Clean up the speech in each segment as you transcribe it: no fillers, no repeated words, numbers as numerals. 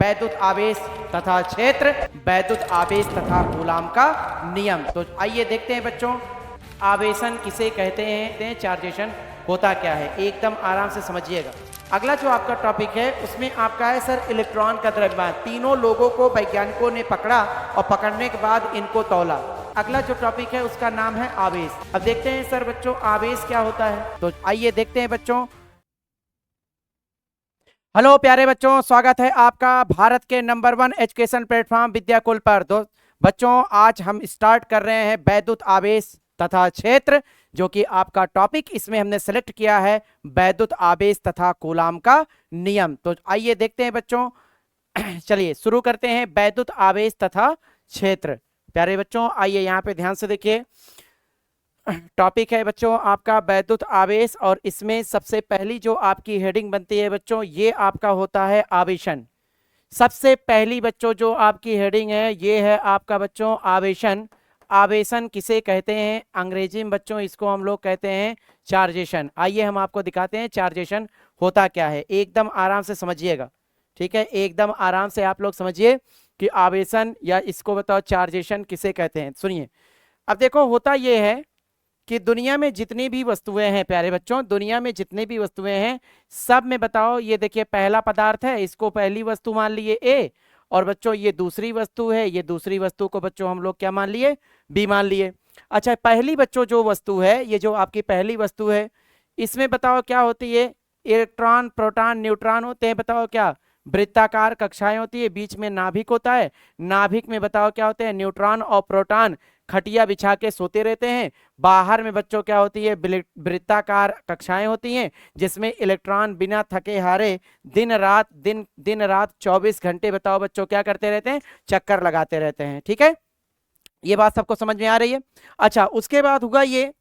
वैद्युत आवेश तथा क्षेत्र, वैद्युत आवेश तथा कूलाम का नियम। तो आइए देखते हैं बच्चों, आवेशन किसे कहते हैं, चार्जेशन होता क्या है, एकदम आराम से समझिएगा। अगला जो आपका टॉपिक है उसमें आपका है सर इलेक्ट्रॉन का द्रव्यमान। तीनों लोगों को वैज्ञानिकों ने पकड़ा और पकड़ने के बाद इनको तौला। अगला जो टॉपिक है उसका नाम है आवेश। अब देखते हैं सर बच्चों आवेश क्या होता है, तो आइए देखते हैं बच्चों। हेलो प्यारे बच्चों, स्वागत है आपका भारत के नंबर 1 एजुकेशन प्लेटफॉर्म विद्याकुल पर। बच्चों आज हम स्टार्ट कर रहे हैं वैद्युत आवेश तथा क्षेत्र, जो कि आपका टॉपिक इसमें हमने सेलेक्ट किया है वैद्युत आवेश तथा कूलाम का नियम। तो आइए देखते हैं बच्चों चलिए शुरू करते हैं वैद्युत आवेश तथा क्षेत्र। प्यारे बच्चों आइए यहाँ पे ध्यान से देखिए, टॉपिक है बच्चों आपका वैद्युत आवेश, और इसमें सबसे पहली जो आपकी हेडिंग बनती है बच्चों ये आपका होता है आवेशन। सबसे पहली बच्चों जो आपकी हेडिंग है ये है आपका बच्चों आवेशन। आवेशन किसे कहते हैं, अंग्रेजी में बच्चों इसको हम लोग कहते हैं चार्जेशन। आइए हम आपको दिखाते हैं चार्जेशन होता क्या है, एकदम आराम से समझिएगा, ठीक है, एकदम आराम से आप लोग समझिए कि आवेशन या इसको बताओ चार्जेशन किसे कहते हैं। सुनिए, अब देखो होता ये है कि दुनिया में जितनी भी वस्तुएं हैं प्यारे बच्चों, दुनिया में जितनी भी वस्तुएं हैं सब में बताओ, ये देखिए पहला पदार्थ है, इसको पहली वस्तु मान लिए ए, और बच्चों ये दूसरी वस्तु है, ये दूसरी वस्तु को बच्चों हम लोग क्या मान लिए, बी मान लिए। अच्छा पहली बच्चों जो वस्तु है, ये जो आपकी पहली वस्तु है, इसमें बताओ क्या होती है, इलेक्ट्रॉन प्रोटॉन न्यूट्रॉन होते हैं। बताओ क्या, वृत्ताकार कक्षाएं होती है, बीच में नाभिक होता है, नाभिक में बताओ क्या होते हैं, न्यूट्रॉन और प्रोटॉन खटिया बिछा के सोते रहते हैं। बाहर में बच्चों क्या होती है, वृत्ताकार कक्षाएं होती हैं, जिसमें इलेक्ट्रॉन बिना थके हारे दिन रात 24 घंटे बताओ बच्चों क्या करते रहते हैं, चक्कर लगाते रहते हैं। ठीक है, ये बात सबको समझ में आ रही है। अच्छा उसके बाद होगा ये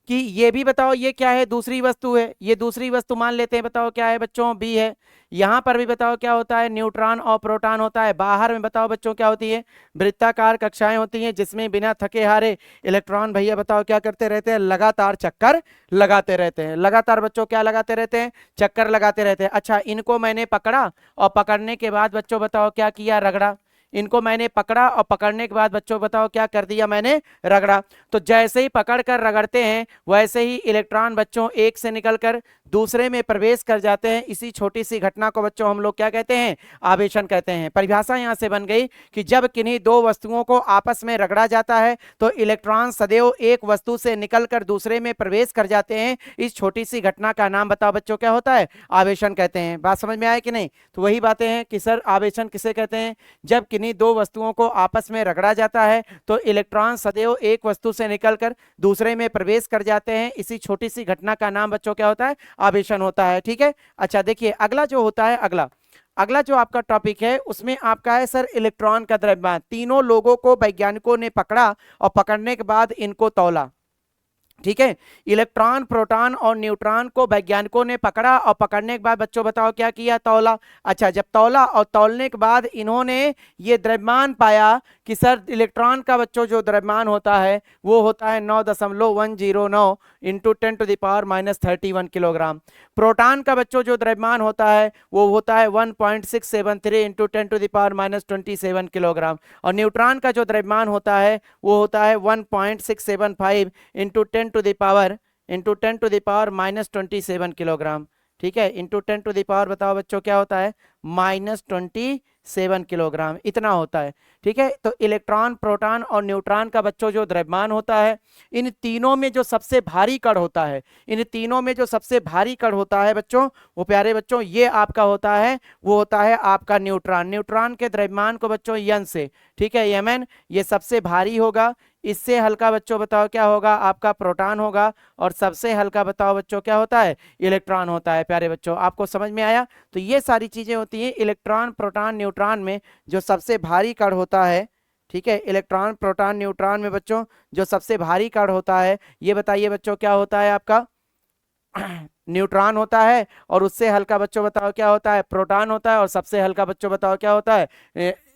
कि ये भी बताओ ये क्या है, दूसरी वस्तु है, ये दूसरी वस्तु मान लेते हैं, बताओ क्या है बच्चों, बी है। यहाँ पर भी बताओ क्या होता है, न्यूट्रॉन और प्रोटॉन होता है। बाहर में बताओ बच्चों क्या होती है, वृत्ताकार कक्षाएं होती हैं, जिसमें बिना थके हारे इलेक्ट्रॉन भैया बताओ क्या करते रहते हैं, लगातार चक्कर लगाते रहते हैं। लगातार बच्चों क्या लगाते रहते हैं, चक्कर लगाते रहते हैं। अच्छा इनको मैंने पकड़ा और पकड़ने के बाद बच्चों बताओ क्या किया, रगड़ा। इनको मैंने पकड़ा और पकड़ने के बाद बच्चों बताओ क्या कर दिया, मैंने रगड़ा। तो जैसे ही पकड़ कर रगड़ते हैं वैसे ही इलेक्ट्रॉन बच्चों एक से निकलकर दूसरे में प्रवेश कर जाते हैं। इसी छोटी सी घटना को बच्चों हम लोग क्या कहते हैं, आवेशन कहते हैं। परिभाषा यहाँ से बन गई कि जब किन्हीं दो वस्तुओं को आपस में रगड़ा जाता है तो इलेक्ट्रॉन सदैव एक वस्तु से निकलकर दूसरे में प्रवेश कर जाते हैं। इस छोटी सी घटना का नाम बताओ बच्चों क्या होता है, आवेशन कहते हैं। बात समझ में आए कि नहीं। तो वही बातें हैं कि सर आवेशन किसे कहते हैं, जब किन्हीं दो वस्तुओं को आपस में रगड़ा जाता है तो इलेक्ट्रॉन सदैव एक वस्तु से निकलकर दूसरे में प्रवेश कर जाते हैं। इसी छोटी सी घटना का नाम बच्चों क्या होता है, आवेशन होता है। ठीक है, अच्छा देखिए अगला जो होता है, अगला जो आपका टॉपिक है उसमें आपका है सर इलेक्ट्रॉन का द्रव्यमान। तीनों लोगों को वैज्ञानिकों ने पकड़ा और पकड़ने के बाद इनको तौला। ठीक है, इलेक्ट्रॉन प्रोटॉन और न्यूट्रॉन को वैज्ञानिकों ने पकड़ा और पकड़ने के बाद बच्चों बताओ क्या किया, तौला। अच्छा जब तौला और तौलने के बाद इन्होंने ये द्रव्यमान पाया कि सर इलेक्ट्रॉन का बच्चों जो द्रव्यमान होता है वो होता है 9.109 इंटू 10⁻³ किलोग्राम। प्रोटॉन का बच्चों जो द्रव्यमान होता है वो होता है 1.673 इंटू 10⁻27 किलोग्राम। और न्यूट्रॉन का जो द्रव्यमान होता है वो होता है 1.675 इंटू 10⁻27 किलोग्राम। ठीक है, इंटू 10⁻, बताओ बच्चों क्या होता है, -27 किलोग्राम, इतना होता है। ठीक है, तो इलेक्ट्रॉन प्रोटॉन और न्यूट्रॉन का बच्चों जो द्रव्यमान होता है, इन तीनों में जो सबसे भारी कण होता है, इन तीनों में जो सबसे भारी कण होता है बच्चों, वो प्यारे बच्चों ये आपका होता है, वो होता है आपका न्यूट्रॉन। न्यूट्रॉन के द्रव्यमान को बच्चों यन से, ठीक है यमन, ये सबसे भारी होगा। इससे हल्का बच्चों बताओ क्या होगा, आपका प्रोटॉन होगा। और सबसे हल्का बताओ बच्चों क्या होता है, इलेक्ट्रॉन होता है। प्यारे बच्चों आपको समझ में आया। तो ये सारी चीजें होती हैं इलेक्ट्रॉन प्रोटॉन न्यूट्रॉन में जो सबसे भारी कण होता है। ठीक है, इलेक्ट्रॉन प्रोटॉन न्यूट्रॉन में बच्चों जो सबसे भारी कण होता है, ये बताइए बच्चों क्या होता है, आपका न्यूट्रॉन होता है। और उससे हल्का बच्चों बताओ क्या होता है, प्रोटॉन होता है। और सबसे हल्का बच्चों बताओ क्या होता है,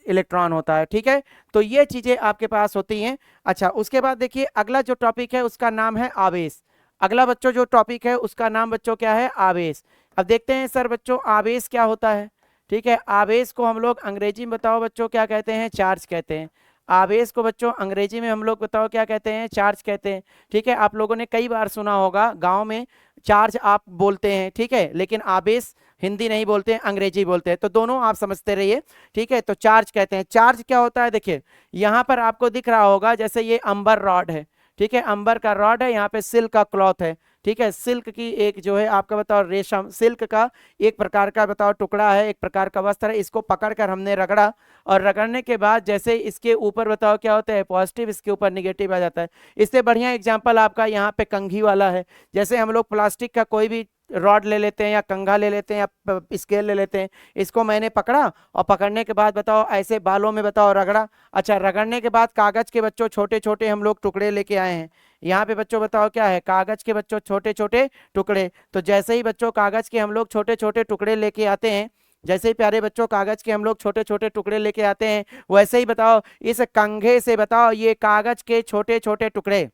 इलेक्ट्रॉन होता है। ठीक है, तो ये चीजें आपके पास होती हैं। अच्छा उसके बाद देखिए अगला जो टॉपिक है उसका नाम है आवेश। अगला बच्चों जो टॉपिक है उसका नाम बच्चों क्या है, आवेश। अब देखते हैं सर बच्चों आवेश क्या होता है। ठीक है। आवेश को हम लोग अंग्रेजी में बताओ बच्चों क्या कहते हैं, चार्ज कहते हैं। आवेश को बच्चों अंग्रेजी में हम लोग बताओ क्या कहते हैं, चार्ज कहते हैं। ठीक है, आप लोगों ने कई बार सुना होगा गांव में चार्ज आप बोलते हैं, ठीक है, लेकिन आवेश हिंदी नहीं बोलते हैं, अंग्रेजी बोलते हैं, तो दोनों आप समझते रहिए। ठीक है, तो चार्ज कहते हैं। चार्ज क्या होता है, देखिए यहाँ पर आपको दिख रहा होगा जैसे ये अंबर रॉड है, ठीक है, अंबर का रॉड है, यहाँ पे सिल्क का क्लॉथ है, ठीक है, सिल्क की एक जो है आपका बताओ रेशम, सिल्क का एक प्रकार का बताओ टुकड़ा है, एक प्रकार का वस्त्र है, इसको पकड़कर हमने रगड़ा, और रगड़ने के बाद जैसे इसके ऊपर बताओ क्या होता है, पॉजिटिव, इसके ऊपर निगेटिव आ जाता है। इससे बढ़िया एग्जाम्पल आपका यहाँ पे कंघी वाला है। जैसे हम लोग प्लास्टिक का कोई भी रॉड ले लेते हैं या कंघा ले लेते हैं या स्केल ले लेते हैं, इसको मैंने पकड़ा और पकड़ने के बाद बताओ ऐसे बालों में बताओ रगड़ा। अच्छा, रगड़ने के बाद कागज के बच्चों छोटे छोटे हम लोग टुकड़े लेके आए हैं। यहाँ पे बच्चों बताओ क्या है, कागज के बच्चों छोटे छोटे टुकड़े। तो जैसे ही बच्चों कागज के हम लोग छोटे छोटे टुकड़े लेके आते हैं, जैसे ही प्यारे बच्चों कागज के हम लोग छोटे छोटे टुकड़े लेके आते हैं, वैसे ही बताओ इस कंघे से बताओ ये कागज के छोटे छोटे टुकड़े,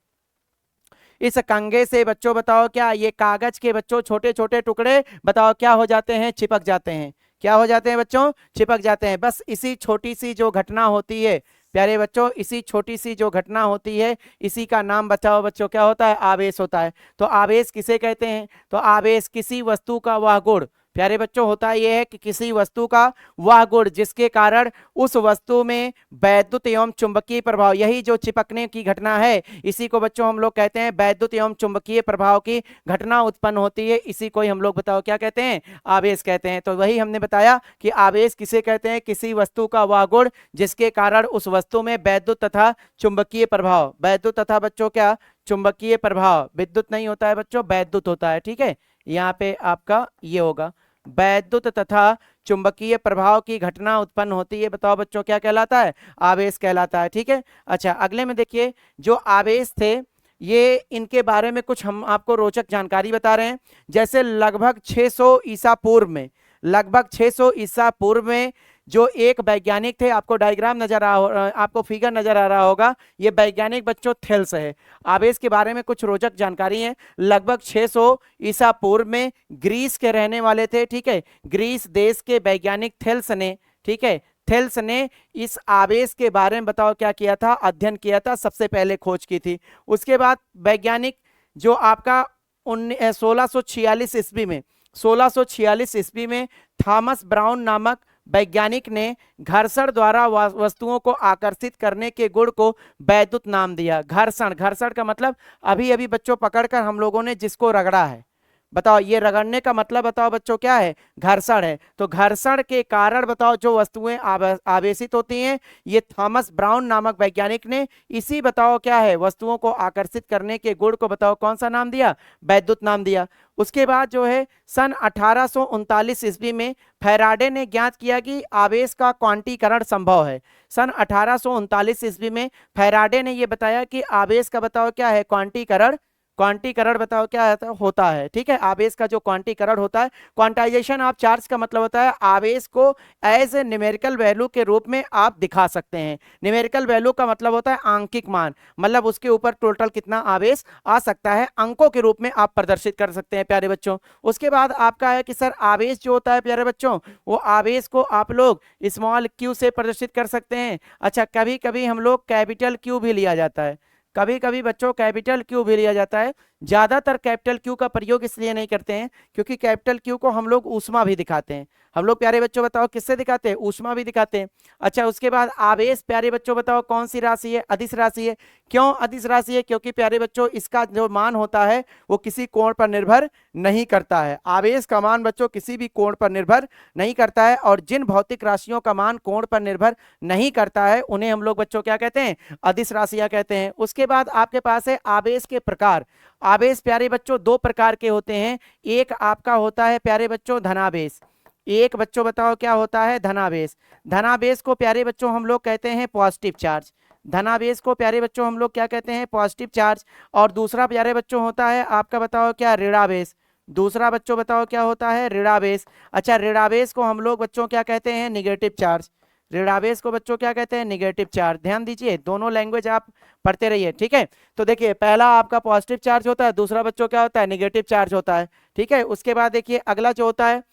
इस कंघे से बच्चों बताओ क्या ये कागज के बच्चों छोटे छोटे टुकड़े बताओ क्या हो जाते हैं, चिपक जाते हैं। क्या हो जाते हैं बच्चों, चिपक जाते हैं। बस इसी छोटी सी जो घटना होती है प्यारे बच्चों, इसी छोटी सी जो घटना होती है, इसी का नाम बताओ बच्चों क्या होता है, आवेश होता है। तो आवेश किसे कहते हैं, तो आवेश किसी वस्तु का वह गुण प्यारे बच्चों होता यह है कि किसी वस्तु का वह गुण जिसके कारण उस वस्तु में वैद्युत एवं चुंबकीय प्रभाव, यही जो चिपकने की घटना है, इसी को बच्चों हम लोग कहते हैं वैद्युत एवं चुंबकीय प्रभाव की घटना उत्पन्न होती है, इसी को ही हम लोग बताओ क्या कहते हैं, आवेश कहते हैं। तो वही हमने बताया कि आवेश किसे कहते हैं, किसी वस्तु का वह गुण जिसके कारण उस वस्तु में वैद्युत तथा चुंबकीय प्रभाव, वैद्युत तथा बच्चों क्या, चुंबकीय प्रभाव, विद्युत नहीं होता है बच्चों, वैद्युत होता है। ठीक है, यहाँ पे आपका ये होगा वैद्युत तथा चुंबकीय प्रभाव की घटना उत्पन्न होती है, बताओ बच्चों क्या कहलाता है, आवेश कहलाता है। ठीक है, अच्छा अगले में देखिए जो आवेश थे ये इनके बारे में कुछ हम आपको रोचक जानकारी बता रहे हैं। जैसे लगभग 600 ईसा पूर्व में, लगभग 600 ईसा पूर्व में जो एक वैज्ञानिक थे, आपको डायग्राम नजर आपको फिगर नजर आ रहा होगा, ये वैज्ञानिक बच्चों थेल्स है। आवेश के बारे में कुछ रोचक जानकारी है। लगभग 600 ईसा पूर्व में ग्रीस के रहने वाले थे, ठीक है, ग्रीस देश के वैज्ञानिक थेल्स ने, ठीक है, थेल्स ने इस आवेश के बारे में बताओ क्या किया था, अध्ययन किया था, सबसे पहले खोज की थी। उसके बाद वैज्ञानिक जो आपका 1646 ईस्वी में, 1646 ईस्वी में थॉमस ब्राउन नामक वैज्ञानिक ने घर्षण द्वारा वस्तुओं को आकर्षित करने के गुण को वैद्युत नाम दिया। घर्षण, घर्षण का मतलब अभी अभी बच्चों पकड़कर हम लोगों ने जिसको रगड़ा है, बताओ ये रगड़ने का मतलब बताओ बच्चों क्या है, घर्षण है। तो घर्षण के कारण बताओ जो वस्तुएं आवेशित होती हैं, ये थॉमस ब्राउन नामक वैज्ञानिक ने इसी बताओ क्या है, वस्तुओं को आकर्षित करने के गुण को बताओ कौन सा नाम दिया, वैद्युत नाम दिया। उसके बाद जो है सन 1839 ईस्वी में फैराडे ने ज्ञात किया कि आवेश का क्वांटीकरण संभव है। सन 1839 ईस्वी में फैराडे ने यह बताया कि आवेश का बताओ क्या है, क्वांटीकरण, क्वांटीकरण बताओ क्या होता है। ठीक है, आवेश का जो क्वांटीकरण होता है, क्वांटाइजेशन ऑफ चार्ज का मतलब होता है आवेश को एज ए न्यूमेरिकल वैल्यू के रूप में आप दिखा सकते हैं। न्यूमेरिकल वैल्यू का मतलब होता है आंकिक मान, मतलब उसके ऊपर टोटल कितना आवेश आ सकता है, अंकों के रूप में आप प्रदर्शित कर सकते हैं प्यारे बच्चों। उसके बाद आपका है कि सर आवेश जो होता है प्यारे बच्चों, वो आवेश को आप लोग स्मॉल क्यू से प्रदर्शित कर सकते हैं। अच्छा, कभी कभी हम लोग कैपिटल क्यू भी लिया जाता है, कभी कभी बच्चों कैपिटल क्यू भी लिया जाता है। ज्यादातर कैपिटल क्यू का प्रयोग इसलिए नहीं करते हैं क्योंकि कैपिटल क्यू को हम लोग ऊष्मा भी दिखाते हैं। हम लोग प्यारे बच्चों बताओ किससे दिखाते हैं, ऊष्मा भी दिखाते हैं। अच्छा, उसके बाद आवेश प्यारे बच्चों बताओ कौन सी राशि है, अदिश राशि है। क्यों अदिश राशि है, क्योंकि प्यारे बच्चों इसका जो मान होता है वो किसी कोण पर निर्भर नहीं करता है। आवेश का मान बच्चों किसी भी कोण पर निर्भर नहीं करता है, और जिन भौतिक राशियों का मान कोण पर निर्भर नहीं करता है उन्हें हम लोग बच्चों क्या कहते हैं, अदिश राशियां कहते हैं। उसके बाद आपके पास है आवेश के प्रकार। आवेश प्यारे बच्चों दो प्रकार के होते हैं। एक आपका होता है प्यारे बच्चों धनावेश, एक बच्चों बताओ क्या होता है, धनावेश। धनावेश को प्यारे बच्चों हम लोग कहते हैं पॉजिटिव चार्ज, धनावेश को प्यारे बच्चों हम लोग क्या कहते हैं, पॉजिटिव चार्ज। और दूसरा प्यारे बच्चों होता है आपका बताओ क्या, ऋणावेश। दूसरा बच्चों बताओ क्या होता है, ऋणावेश। अच्छा, ऋणावेश को हम लोग बच्चों क्या कहते हैं, निगेटिव चार्ज। ऋणावेश को बच्चों क्या कहते हैं, निगेटिव चार्ज। ध्यान दीजिए, दोनों लैंग्वेज आप पढ़ते रहिए। ठीक है, तो देखिए पहला आपका पॉजिटिव चार्ज होता है, दूसरा बच्चों क्या होता है, निगेटिव चार्ज होता है। ठीक है, उसके बाद देखिए अगला जो होता है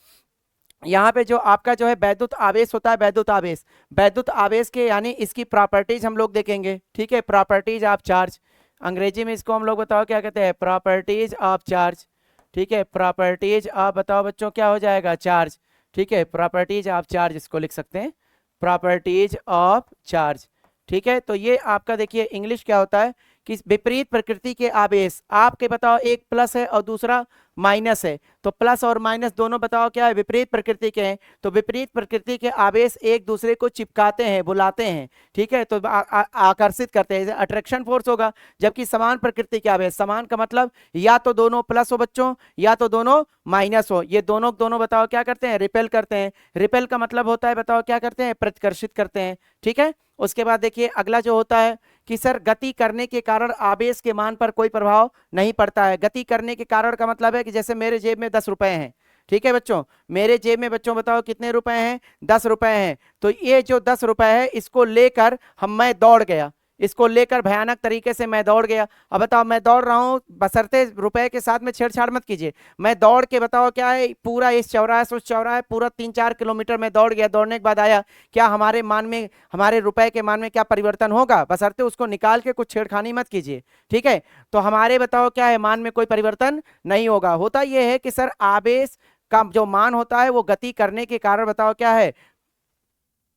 यहाँ पे जो आपका जो है वैद्युत आवेश होता है, वैद्युत आवेश के यानी इसकी प्रॉपर्टीज हम लोग देखेंगे, ठीक है। प्रॉपर्टीज ऑफ चार्ज, अंग्रेजी में इसको हम लोग बताओ क्या कहते हैं, प्रॉपर्टीज ऑफ चार्ज, ठीक है। प्रॉपर्टीज ऑफ, बताओ बच्चों क्या हो जाएगा, चार्ज, ठीक है। प्रॉपर्टीज ऑफ चार्ज इसको लिख सकते हैं, प्रॉपर्टीज ऑफ चार्ज, ठीक है। तो ये आपका देखिए इंग्लिश क्या होता है कि विपरीत प्रकृति के आवेश, आपके बताओ एक प्लस है और दूसरा माइनस है, तो प्लस और माइनस दोनों बताओ क्या है, विपरीत प्रकृति के हैं। तो विपरीत प्रकृति के आवेश एक दूसरे को चिपकाते हैं, बुलाते हैं, ठीक है। तो आकर्षित करते हैं, अट्रैक्शन फोर्स होगा। जबकि समान प्रकृति के आवेश, समान का मतलब या तो दोनों प्लस हो बच्चों, या तो दोनों माइनस हो, ये दोनों दोनों बताओ क्या करते हैं, रिपेल करते हैं। रिपेल का मतलब होता है बताओ क्या करते हैं, प्रतिकर्षित करते हैं, ठीक है। उसके बाद देखिए अगला जो होता है कि सर गति करने के कारण आवेश के मान पर कोई प्रभाव नहीं पड़ता है। गति करने के कारण का मतलब है कि जैसे मेरे जेब में 10 रुपए हैं, ठीक है बच्चों, मेरे जेब में बच्चों बताओ कितने रुपए हैं, 10 रुपए हैं। तो ये जो 10 रुपए है इसको लेकर मैं दौड़ गया, इसको लेकर भयानक तरीके से मैं दौड़ गया। अब बताओ मैं दौड़ रहा हूं, बशर्ते रुपए के साथ में छेड़छाड़ मत कीजिए। मैं दौड़ के बताओ क्या है, पूरा इस चौराहे से उस चौराहे पूरा 3-4 किलोमीटर में दौड़ गया। दौड़ने के बाद आया, क्या हमारे मान में, हमारे रुपए के मान में क्या परिवर्तन होगा, बशर्ते उसको निकाल के कुछ छेड़खानी मत कीजिए, ठीक है। तो हमारे बताओ क्या है, मान में कोई परिवर्तन नहीं होगा। होता यह है कि सर आवेश का जो मान होता है वो गति करने के कारण बताओ क्या है,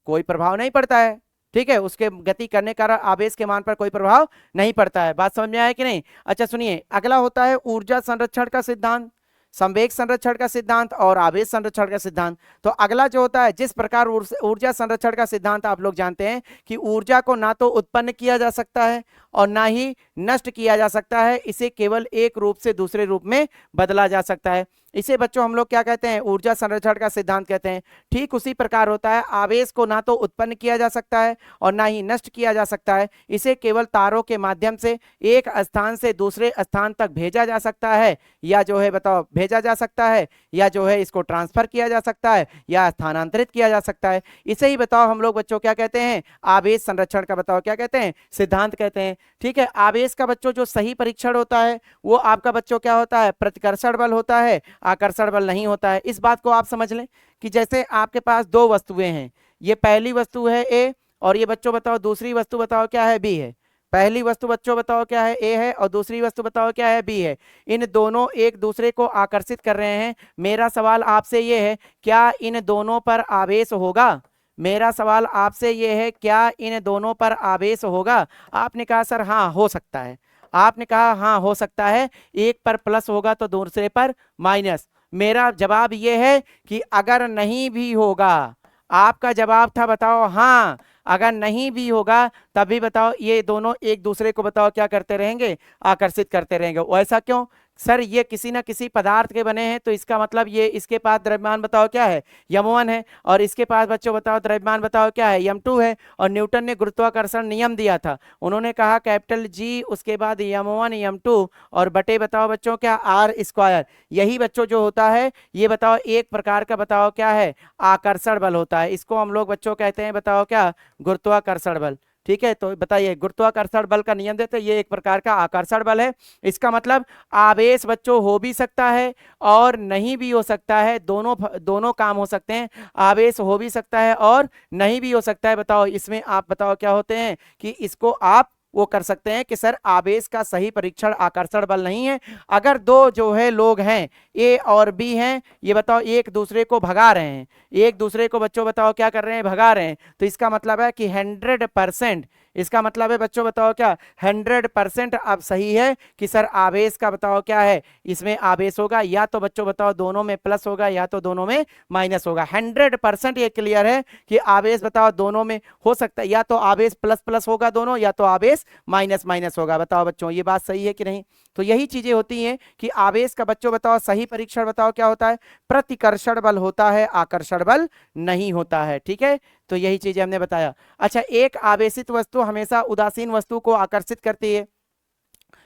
कोई प्रभाव नहीं पड़ता है, ठीक है। उसके गति करने के कारण आवेश के मान पर कोई प्रभाव नहीं पड़ता है। बात समझ में आया कि नहीं। अच्छा सुनिए, अगला होता है ऊर्जा संरक्षण का सिद्धांत, संवेग संरक्षण का सिद्धांत और आवेश संरक्षण का सिद्धांत। तो अगला जो होता है, जिस प्रकार ऊर्जा संरक्षण का सिद्धांत आप लोग जानते हैं कि ऊर्जा को ना तो उत्पन्न किया जा सकता है और ना ही नष्ट किया जा सकता है, इसे केवल एक रूप से दूसरे रूप में बदला जा सकता है। इसे बच्चों हम लोग क्या कहते हैं, ऊर्जा संरक्षण का सिद्धांत कहते हैं। ठीक उसी प्रकार होता है, आवेश को ना तो उत्पन्न किया जा सकता है और ना ही नष्ट किया जा सकता है, इसे केवल तारों के माध्यम से एक स्थान से दूसरे स्थान तक भेजा जा सकता है, या जो है बताओ भेजा जा सकता है, या जो है इसको ट्रांसफर किया जा सकता है, या स्थानांतरित किया जा सकता है। इसे ही बताओ हम लोग बच्चों क्या कहते हैं, आवेश संरक्षण का बताओ क्या कहते हैं, सिद्धांत कहते हैं, ठीक है। आवेश का बच्चों जो सही परीक्षण होता है वो आपका बच्चों क्या होता है, प्रतिकर्षण बल होता है, आकर्षण बल नहीं होता है। इस बात को आप समझ लें कि जैसे आपके पास दो वस्तुएं हैं, ये पहली वस्तु है ए और ये बच्चों बताओ दूसरी वस्तु बताओ क्या है, बी है। पहली वस्तु बच्चों बताओ क्या है, ए है, और दूसरी वस्तु बताओ क्या है, बी है। इन दोनों एक दूसरे को आकर्षित कर रहे हैं। मेरा सवाल आपसे ये है, क्या इन दोनों पर आवेश होगा। मेरा सवाल आपसे ये है, क्या इन दोनों पर आवेश होगा। आपने कहा सर हाँ हो सकता है, आपने कहा हाँ हो सकता है, एक पर प्लस होगा तो दूसरे पर माइनस। मेरा जवाब ये है कि अगर नहीं भी होगा, आपका जवाब था बताओ हाँ, अगर नहीं भी होगा तभी बताओ ये दोनों एक दूसरे को बताओ क्या करते रहेंगे, आकर्षित करते रहेंगे। ऐसा क्यों सर, ये किसी ना किसी पदार्थ के बने हैं, तो इसका मतलब ये इसके पास द्रव्यमान बताओ क्या है, यम1 है, और इसके पास बच्चों बताओ द्रव्यमान बताओ क्या है, यम2 है। और न्यूटन ने गुरुत्वाकर्षण नियम दिया था, उन्होंने कहा कैपिटल जी उसके बाद यम1 यम2 और बटे बताओ बच्चों क्या, आर स्क्वायर। यही बच्चों जो होता है ये बताओ एक प्रकार का बताओ क्या है, आकर्षण बल होता है। इसको हम लोग बच्चों कहते हैं बताओ क्या, गुरुत्वाकर्षण बल, ठीक है। तो बताइए गुरुत्वाकर्षण बल का नियम देते हैं, ये एक प्रकार का आकर्षण बल है। इसका मतलब आवेश बच्चों हो भी सकता है और नहीं भी हो सकता है, दोनों दोनों काम हो सकते हैं। आवेश हो भी सकता है और नहीं भी हो सकता है। बताओ इसमें आप बताओ क्या होते हैं कि इसको आप वो कर सकते हैं कि सर आवेश का सही परीक्षण आकर्षण बल नहीं है। अगर दो जो है लोग हैं, ए और बी हैं, ये बताओ एक दूसरे को भगा रहे हैं, एक दूसरे को बच्चों बताओ क्या कर रहे हैं, भगा रहे हैं, तो इसका मतलब है कि 100%, इसका मतलब है बच्चों बताओ क्या, 100% अब सही है कि सर आवेश का बताओ क्या है, इसमें आवेश होगा, या तो बच्चों बताओ दोनों में प्लस होगा या तो दोनों में माइनस होगा। 100% ये क्लियर है कि आवेश बताओ दोनों में हो सकता है, या तो आवेश प्लस प्लस होगा दोनों, या तो आवेश माइनस माइनस होगा। बताओ बच्चों ये बात सही है कि नहीं। तो यही चीजें होती हैं कि आवेश का बच्चों बताओ सही परीक्षण बताओ क्या होता है, प्रतिकर्षण बल होता है, आकर्षण बल नहीं होता है, ठीक है। तो यही चीजें हमने बताया। अच्छा, एक आवेशित वस्तु हमेशा उदासीन वस्तु को आकर्षित करती है।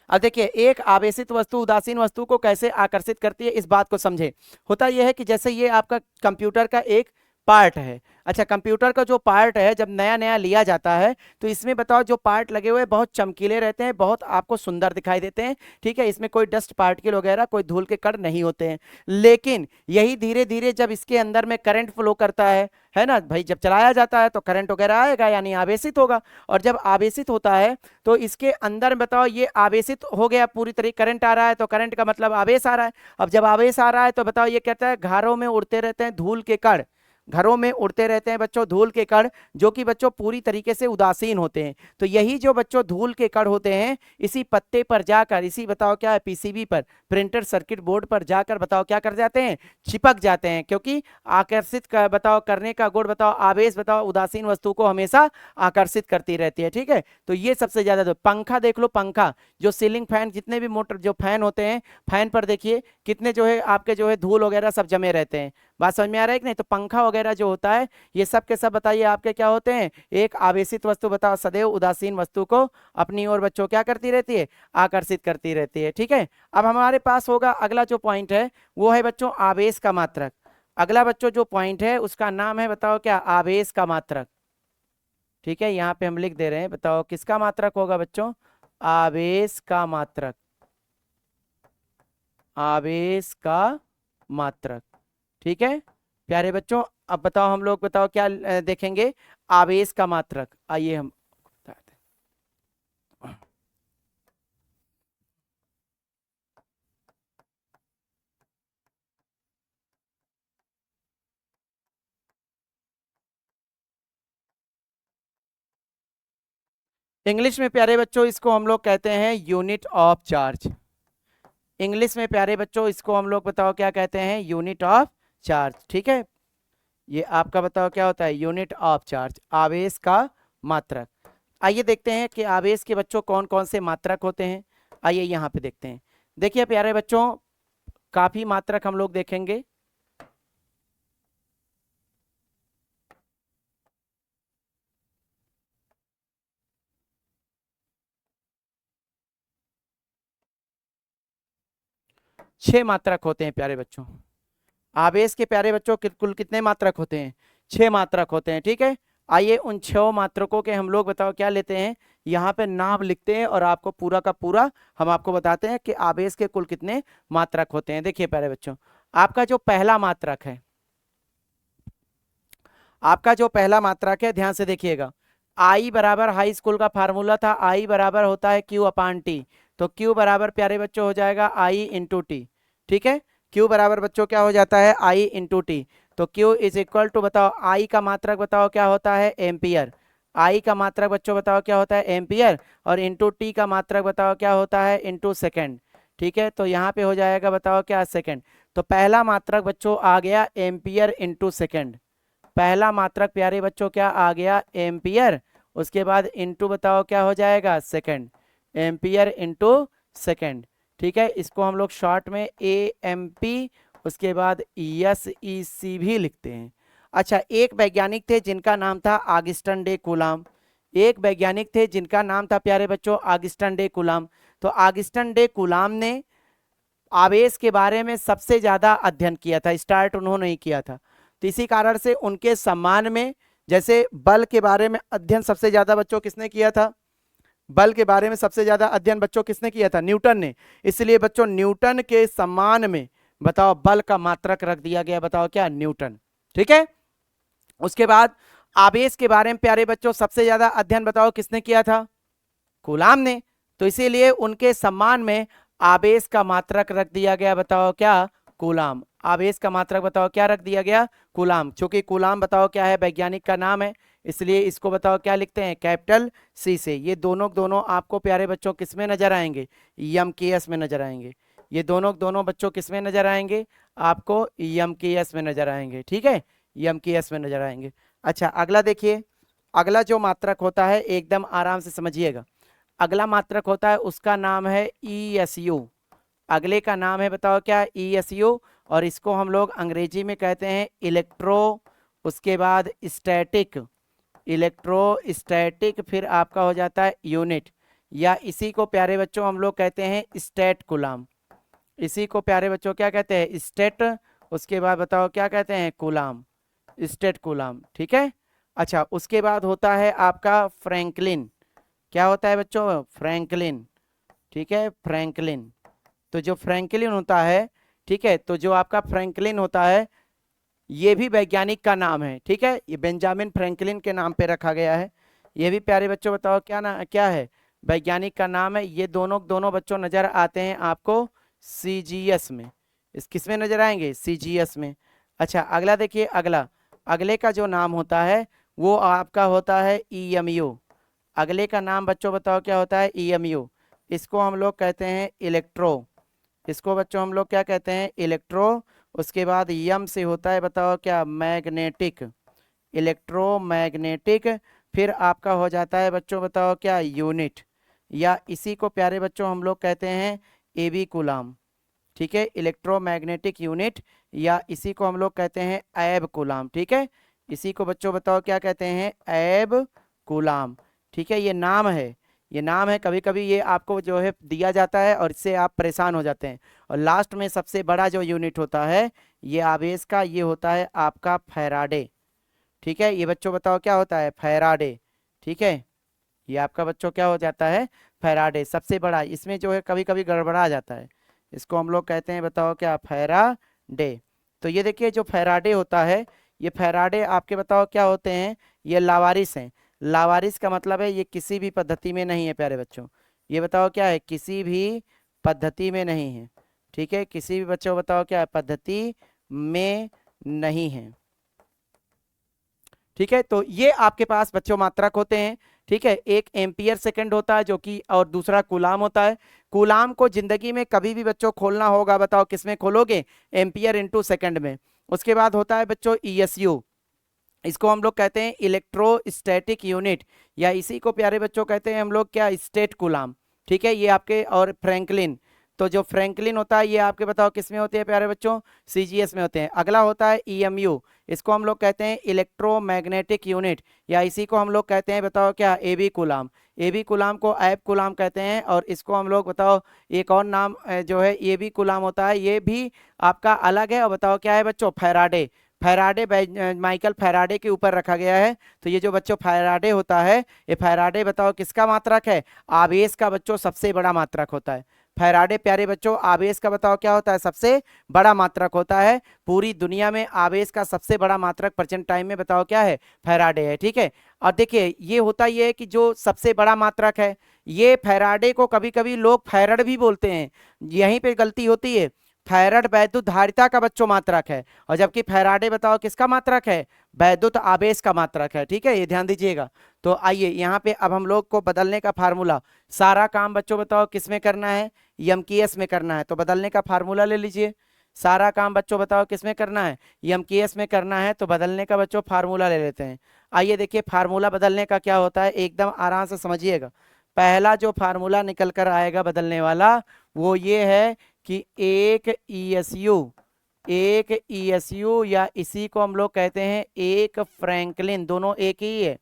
अब देखिए एक आवेशित वस्तु उदासीन वस्तु को कैसे आकर्षित करती है, इस बात को समझे। होता यह है कि जैसे ये आपका कंप्यूटर का एक पार्ट है। अच्छा, कंप्यूटर का जो पार्ट है जब नया नया लिया जाता है तो इसमें बताओ जो पार्ट लगे हुए बहुत चमकीले रहते हैं, बहुत आपको सुंदर दिखाई देते हैं, ठीक है, इसमें कोई डस्ट पार्टिकल वगैरह कोई धूल के कण नहीं होते हैं। लेकिन यही धीरे धीरे जब इसके अंदर में करंट फ्लो करता है ना भाई, जब चलाया जाता है तो करंट वगैरह आएगा यानी आवेशित होगा, और जब आवेशित होता है तो इसके अंदर बताओ ये आवेशित हो गया, पूरी तरीके करंट आ रहा है तो करंट का मतलब आवेश आ रहा है। अब जब आवेश आ रहा है तो बताओ ये कहता है घरों में उड़ते रहते हैं धूल के कण, घरों में उड़ते रहते हैं बच्चों धूल के कण, जो कि बच्चों पूरी तरीके से उदासीन होते हैं। तो यही जो बच्चों धूल के कण होते हैं इसी पत्ते पर जाकर, इसी बताओ क्या है पीसीबी पर, प्रिंटर सर्किट बोर्ड पर जाकर बताओ क्या कर जाते हैं, चिपक जाते हैं, क्योंकि आकर्षित कर बताओ करने का गुण बताओ आवेश बताओ उदासीन वस्तु को हमेशा आकर्षित करती रहती है, ठीक है। तो ये सबसे ज्यादा, तो पंखा देख लो, पंखा जो सीलिंग फैन जितने भी मोटर जो फैन होते हैं, फैन पर देखिए कितने जो है आपके जो है धूल वगैरह सब जमे रहते हैं। बात समझ में आ रहा है कि नहीं। तो पंखा वगैरह जो होता है ये सब के सब बताइए आपके क्या होते हैं, एक आवेशित वस्तु बताओ सदैव उदासीन वस्तु को अपनी ओर बच्चों क्या करती रहती है, आकर्षित करती रहती है, ठीक है। अब हमारे पास होगा अगला जो पॉइंट है वो है बच्चों आवेश का मात्रक। अगला बच्चों जो पॉइंट है उसका नाम है बताओ क्या, आवेश का मात्रक, ठीक है। यहाँ पे हम लिख दे रहे हैं, बताओ किसका मात्रक होगा बच्चों, आवेश का मात्रक, आवेश का मात्रक, ठीक है प्यारे बच्चों। अब बताओ हम लोग बताओ क्या देखेंगे, आवेश का मात्रक, आइए हम बताते हैं। इंग्लिश में प्यारे बच्चों इसको हम लोग कहते हैं यूनिट ऑफ चार्ज। इंग्लिश में प्यारे बच्चों इसको हम लोग बताओ क्या कहते हैं, यूनिट ऑफ चार्ज, ठीक है। ये आपका बताओ क्या होता है, यूनिट ऑफ चार्ज, आवेश का मात्रक। आइए देखते हैं कि आवेश के बच्चों कौन कौन से मात्रक होते हैं। आइए यहाँ पे देखते हैं। देखिए प्यारे बच्चों काफी मात्रक हम लोग देखेंगे। छह मात्रक होते हैं प्यारे बच्चों। आवेश के प्यारे बच्चों कुल कितने मात्रक होते हैं, छह मात्रक होते हैं, ठीक है। आइए उन छह मात्रकों के हम लोग बताओ क्या लेते हैं, यहाँ पे नाम लिखते हैं और आपको पूरा का पूरा हम आपको बताते हैं कि आवेश के कुल कितने मात्रक होते हैं। देखिए प्यारे बच्चों आपका जो पहला मात्रक है, आपका जो पहला मात्रक है ध्यान से देखिएगा, आई बराबर हाई स्कूल का फार्मूला था, आई बराबर होता है क्यू अपान टी। तो क्यू बराबर प्यारे बच्चों हो जाएगा आई इंटू टी, ठीक है। क्यू बराबर बच्चों क्या हो जाता है, आई इंटू टी। तो क्यू इज इक्वल टू बताओ आई का मात्रक बताओ क्या होता है, एम्पियर। आई का मात्रक बच्चों बताओ क्या होता है, एम्पियर, और इंटू टी का मात्रक बताओ क्या होता है, इंटू सेकेंड, ठीक है। तो यहाँ पे हो जाएगा बताओ क्या, सेकेंड। तो पहला मात्रक बच्चों आ गया एम्पियर इंटू सेकेंड, पहला मात्रक प्यारे बच्चों क्या आ गया, एम्पियर। उसके बाद इंटू बताओ क्या हो जाएगा, सेकंड, एम्पियर इंटू सेकंड, ठीक है। इसको हम लोग शॉर्ट में ए एम पी उसके बाद एस ई सी भी लिखते हैं। अच्छा, एक वैज्ञानिक थे जिनका नाम था ऑगस्टिन डे कूलाम, एक वैज्ञानिक थे जिनका नाम था प्यारे बच्चों ऑगस्टिन डे कूलाम। तो ऑगस्टिन डे कूलाम ने आवेश के बारे में सबसे ज्यादा अध्ययन किया था, स्टार्ट उन्होंने ही किया था। तो इसी कारण से उनके सम्मान में, जैसे बल के बारे में अध्ययन सबसे ज्यादा बच्चों किसने किया था, बल के बारे में सबसे ज्यादा अध्ययन बच्चों किसने किया था, न्यूटन ने। इसलिए बच्चों न्यूटन के सम्मान में बताओ बल का मात्रक रख दिया गया, बताओ क्या, न्यूटन, ठीक है। उसके बाद आवेश के बारे में प्यारे बच्चों सबसे ज्यादा अध्ययन बताओ किसने किया था, कूलाम ने। तो इसीलिए उनके सम्मान में आवेश का मात्रक रख दिया गया, बताओ क्या, कूलाम। आवेश का मात्रक बताओ क्या रख दिया गया, कूलाम। चूंकि कूलाम बताओ क्या है, वैज्ञानिक का नाम है, इसलिए इसको बताओ क्या लिखते हैं, कैपिटल सी से। ये दोनों दोनों आपको प्यारे बच्चों किस में नजर आएंगे, यम के एस में नजर आएंगे। ये दोनों दोनों बच्चों किस में नजर आएंगे, आपको यम के एस में नजर आएंगे, ठीक है, यम के एस में नजर आएंगे। अच्छा अगला देखिए, अगला जो मात्रक होता है एकदम आराम से समझिएगा, अगला मात्रक होता है उसका नाम है ई एस यू। अगले का नाम है बताओ क्या, ई एस यू, और इसको हम लोग अंग्रेजी में कहते हैं इलेक्ट्रो, उसके बाद स्टैटिक, इलेक्ट्रोस्टैटिक, फिर आपका हो जाता है यूनिट, या इसी को प्यारे बच्चों हम लोग कहते हैं स्टेट कूलाम। इसी को प्यारे बच्चों क्या कहते हैं, स्टेट, उसके बाद बताओ क्या कहते हैं, कूलाम, स्टेट कूलाम, ठीक है। अच्छा, उसके बाद होता है आपका फ्रैंकलिन। क्या होता है बच्चों? फ्रैंकलिन, ठीक है, फ्रैंकलिन। तो जो फ्रैंकलिन होता है, ठीक है, तो जो आपका फ्रैंकलिन होता है ये भी वैज्ञानिक का नाम है, ठीक है, ये बेंजामिन फ्रैंकलिन के नाम पे रखा गया है। ये भी प्यारे बच्चों बताओ क्या है? वैज्ञानिक का नाम है। ये दोनों दोनों बच्चों नजर आते हैं आपको सीजीएस में। इस किस में नजर आएंगे? सीजीएस में। अच्छा, अगला देखिए, अगले का जो नाम होता है वो आपका होता है ईएमयू। अगले का नाम बच्चों बताओ क्या होता है? ईएमयू। इसको हम लोग कहते हैं इलेक्ट्रो। इसको बच्चों हम लोग क्या कहते हैं? इलेक्ट्रो। उसके बाद यम से होता है बताओ क्या? Magnetic, electromagnetic. फिर आपका हो जाता है बच्चों बताओ क्या? यूनिट, या इसी को प्यारे बच्चों हम लोग कहते हैं एबी कूलाम, ठीक है, इलेक्ट्रोमैग्नेटिक यूनिट, या इसी को हम लोग कहते हैं ऐब कूलाम, ठीक है। इसी को बच्चों बताओ क्या कहते हैं? ऐब कूलाम, ठीक है। ये नाम है, ये नाम है, कभी कभी ये आपको जो है दिया जाता है और इससे आप परेशान हो जाते हैं। और लास्ट में सबसे बड़ा जो यूनिट होता है ये आवेश का, ये होता है आपका फैराडे, ठीक है। ये बच्चों बताओ क्या होता है? फैराडे, ठीक है। ये आपका बच्चों क्या हो जाता है? फैराडे सबसे बड़ा। इसमें जो है कभी कभी गड़बड़ा जाता है, इसको हम लोग कहते हैं बताओ क्या? फैराडे। तो ये देखिए जो फैराडे होता है, ये फैराडे आपके बताओ क्या होते हैं? ये लावारिस हैं। लावारिस का मतलब है ये किसी भी पद्धति में नहीं है प्यारे बच्चों। ये बताओ क्या है? किसी भी पद्धति में नहीं है, ठीक है, किसी भी बच्चों बताओ क्या है? पद्धति में नहीं है, ठीक है। तो ये आपके पास बच्चों मात्रक होते हैं, ठीक है। एक एम्पियर सेकंड होता है जो कि, और दूसरा कूलाम होता है। कूलाम को जिंदगी में कभी भी बच्चों खोलना होगा, बताओ किस में खोलोगे? एम्पियर इंटू सेकंड में। उसके बाद होता है बच्चों ईएसयू। इसको हम लोग कहते हैं इलेक्ट्रोस्टैटिक यूनिट, या इसी को प्यारे बच्चों कहते हैं हम लोग क्या? स्टेट कूलाम, ठीक है। ये आपके, और फ्रैंकलिन, तो जो फ्रैंकलिन होता है ये आपके बताओ किस में होते हैं प्यारे बच्चों? सीजीएस में होते हैं। अगला होता है ईएमयू। इसको हम लोग कहते हैं इलेक्ट्रोमैग्नेटिक यूनिट, या इसी को हम लोग कहते हैं बताओ क्या? AB coulomb. एबी कूलाम को ऐब कूलाम कहते हैं। और इसको हम लोग बताओ एक और नाम जो है एबी कूलाम होता है, ये भी आपका अलग है। और बताओ क्या है बच्चों? फैराडे। फैराडे माइकल फैराडे के ऊपर रखा गया है। तो ये जो बच्चों फैराडे होता है, ये फैराडे बताओ किसका मात्रक है? आवेश का बच्चों सबसे बड़ा मात्रक होता है। फैराडे प्यारे बच्चों आवेश का बताओ क्या होता है? सबसे बड़ा मात्रक होता है। पूरी दुनिया में आवेश का सबसे बड़ा मात्रक प्रेजेंट टाइम में बताओ क्या है? फैराडे है, ठीक है। और देखिए ये होता ये है कि जो सबसे बड़ा मात्रक है, ये फैराडे को कभी कभी लोग फैरड भी बोलते हैं, यहीं पे गलती होती है। फैरड वैद्युत धारिता का बच्चों मात्रक है, और जबकि फैराडे बताओ किसका मात्रक है? वैद्युत आवेश का मात्रक है, ठीक है, ये ध्यान दीजिएगा। तो आइए यहाँ पे अब हम लोग को बदलने का फार्मूला, सारा काम बच्चों बताओ किस में करना है? एमकेएस में करना है। तो बदलने का फार्मूला ले लीजिए। सारा काम बच्चों बताओ किस में करना है? एमकेएस में करना है। तो बदलने का बच्चों फार्मूला ले लेते हैं। आइए देखिए फार्मूला बदलने का क्या होता है, एकदम आराम से समझिएगा। पहला जो फार्मूला निकल कर आएगा बदलने वाला, वो ये है कि एक ईएसयू, या इसी को हम लोग कहते हैं एक फ्रैंकलिन, दोनों एक ही है।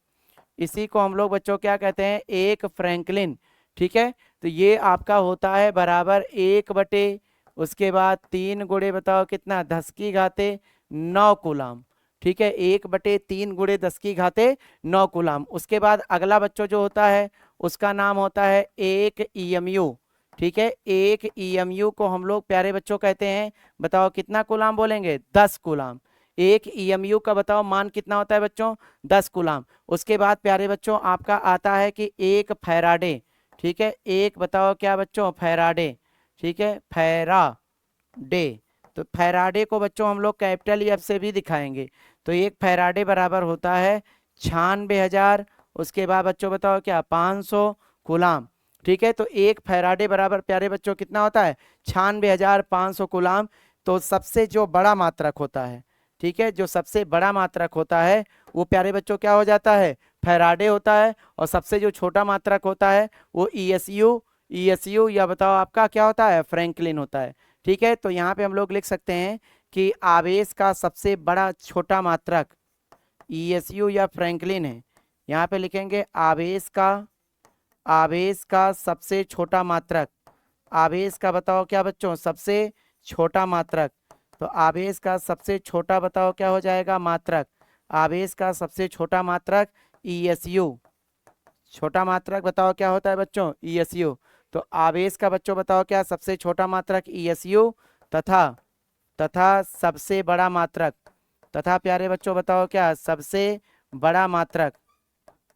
इसी को हम लोग बच्चों क्या कहते हैं? एक फ्रैंकलिन, ठीक है। तो ये आपका होता है बराबर 1/, उसके बाद 3 गुणे बताओ कितना? 10 की घाते 9 कूलाम, ठीक है। 1/3 गुणे 10 की घाते 9 कूलाम। उसके बाद अगला बच्चों जो होता है उसका नाम होता है एक ईएमयू, ठीक है। एक ईएमयू को हम लोग प्यारे बच्चों कहते हैं, बताओ कितना कूलाम बोलेंगे? 10 कूलाम। एक ईएमयू का बताओ मान कितना होता है बच्चों? 10 कूलाम। उसके बाद प्यारे बच्चों आपका आता है कि एक फैराडे, ठीक है। एक बताओ क्या बच्चों? फैराडे, ठीक है, फैराडे। तो फैराडे को बच्चों हम लोग कैपिटल एफ से भी दिखाएंगे। तो एक फैराडे बराबर होता है 96,000, उसके बाद बच्चों बताओ क्या? 500 कूलाम, ठीक है। तो एक फैराडे बराबर प्यारे बच्चों कितना होता है? 96,500 कूलाम। तो सबसे जो बड़ा मात्रक होता है, ठीक है, जो सबसे बड़ा मात्रक होता है वो प्यारे बच्चों क्या हो जाता है? फैराडे होता है। और सबसे जो छोटा मात्रक होता है वो ईएसयू, या बताओ आपका क्या होता है? फ्रैंकलिन होता है, ठीक है। तो यहाँ पे हम लोग लिख सकते हैं कि आवेश का सबसे बड़ा छोटा मात्रक ईएसयू या फ्रैंकलिन है। यहाँ पे लिखेंगे आवेश का सबसे छोटा मात्रक, आवेश का बताओ क्या बच्चों? सबसे छोटा मात्रक। तो आवेश का सबसे छोटा बताओ क्या हो जाएगा? मात्रक। आवेश का सबसे छोटा मात्रक ESU। छोटा मात्रक बताओ क्या होता है बच्चों? ESU। तो आवेश का बच्चों बताओ क्या सबसे छोटा मात्रक ESU तथा तथा सबसे बड़ा मात्रक, तथा प्यारे बच्चों बताओ क्या सबसे बड़ा मात्रक,